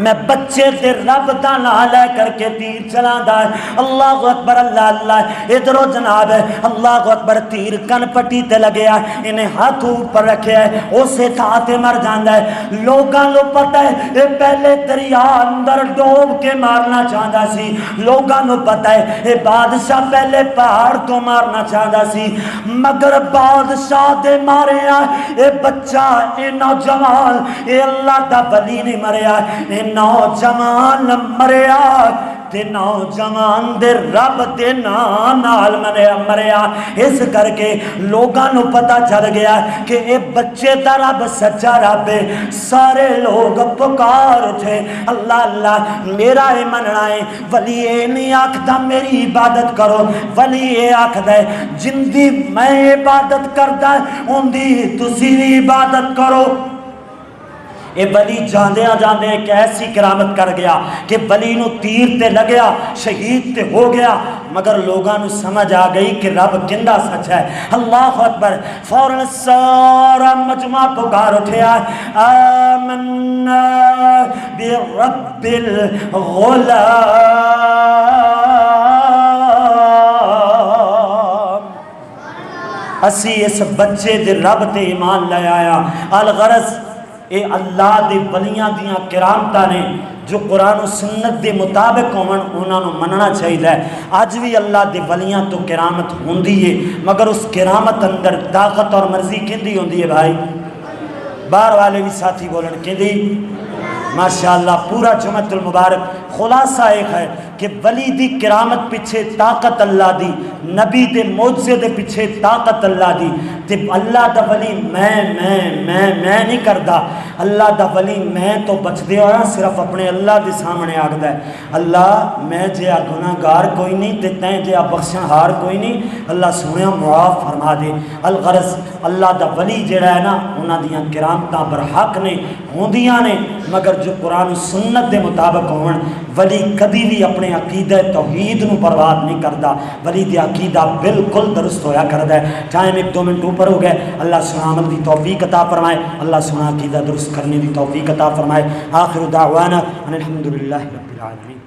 میں بچے دے رب دا نام لے کر کے تیر چلاندا ہے۔ اللہ اکبر، اللہ اللہ۔ ادھرو جناب اللہ اکبر، تیر کن پٹی تے لگیا، انہیں ہاتھ اوپر رکھیا ہے، اسے تھان تے مر جاندا ہے۔ لوگاں نو پتہ ہے اے پہلے دریا اندر ڈوب کے مارنا چاہندا سی، لوگاں نو پتہ ہے اے بادشاہ پہلے پہاڑ تو مارنا چاہندا سی، مگر بادشاہ دے ماریا اے بچہ، اے نوجوان، اے اللہ دا ولی نہیں مریا، اے نوجوان مریا تے نوجوان دے رب دے نال مریا۔ اس کر کے لوگاں نو پتہ چل گیا کہ اے بچے دا رب سچا رب ہے۔ سارے لوگ پکار اٹھے، اللہ اللہ، میرا اے مننا ہے، ولی اے نہیں آکھدا میری عبادت کرو، ولی اے آکھدا ہے جن دی میں عبادت کردا ان دی تسی بھی عبادت کرو۔ اے ولی جاندیاں جاندے ایک ایسی کرامت کر گیا کہ ولی نو تیر تے لگیا، شہید تے ہو گیا، مگر لوگاں نو سمجھ آ گئی کہ رب کندہ سچ ہے۔ اللہ اکبر۔ فوراً سارا مجمع پکار اٹھیا، آمنا برب الغلام، اسی اس بچے دے رب تے ایمان لے آیا۔ الغرض اے اللہ دے ولیاں دیاں کرامتاں نے جو قرآن و سنت دے مطابق ہون انہاں نو مننا چاہیے۔ اج بھی اللہ دے ولیاں تو کرامت ہوندی ہے، مگر اس کرامت اندر طاقت اور مرضی کیندی ہوندی ہے بھائی؟ باہر والے بھی ساتھی بولن کیندی؟ ماشاءاللہ۔ پورا جمعۃ المبارک خلاصہ ایک ہے کہ ولی دی کرامت پیچھے طاقت اللہ دی، نبی دے معجزے دے پیچھے طاقت اللہ دی، تے اللہ دا ولی میں نہیں کردا، اللہ دا ولی میں تو بچدے ہوا صرف اپنے اللہ دے سامنے آکھدا ہے اللہ میں جے گناہگار کوئی نہیں تے تیں جے بخشن ہار کوئی نہیں، اللہ سنیا معاف فرما دے۔ الغرض اللہ دا ولی جڑا ہے نا انہاں دیاں کرامتاں برحق نے ہوندیاں نے، مگر جو قرآن و سنت دے مطابق ہون، ولی کبھی بھی اپنے عقیدہ توحید نو برباد نہیں کردا، ولی دی عقیدہ بالکل درست ہویا کردا ہے۔ ٹائم 1-2 منٹ اوپر ہو گئے، اللہ سنا عمل دی توفیق عطا فرمائے، اللہ سنا عقیدہ درست کرنے دی توفیق عطا فرمائے۔ آخر دعوانا ان الحمدللہ رب العالمین۔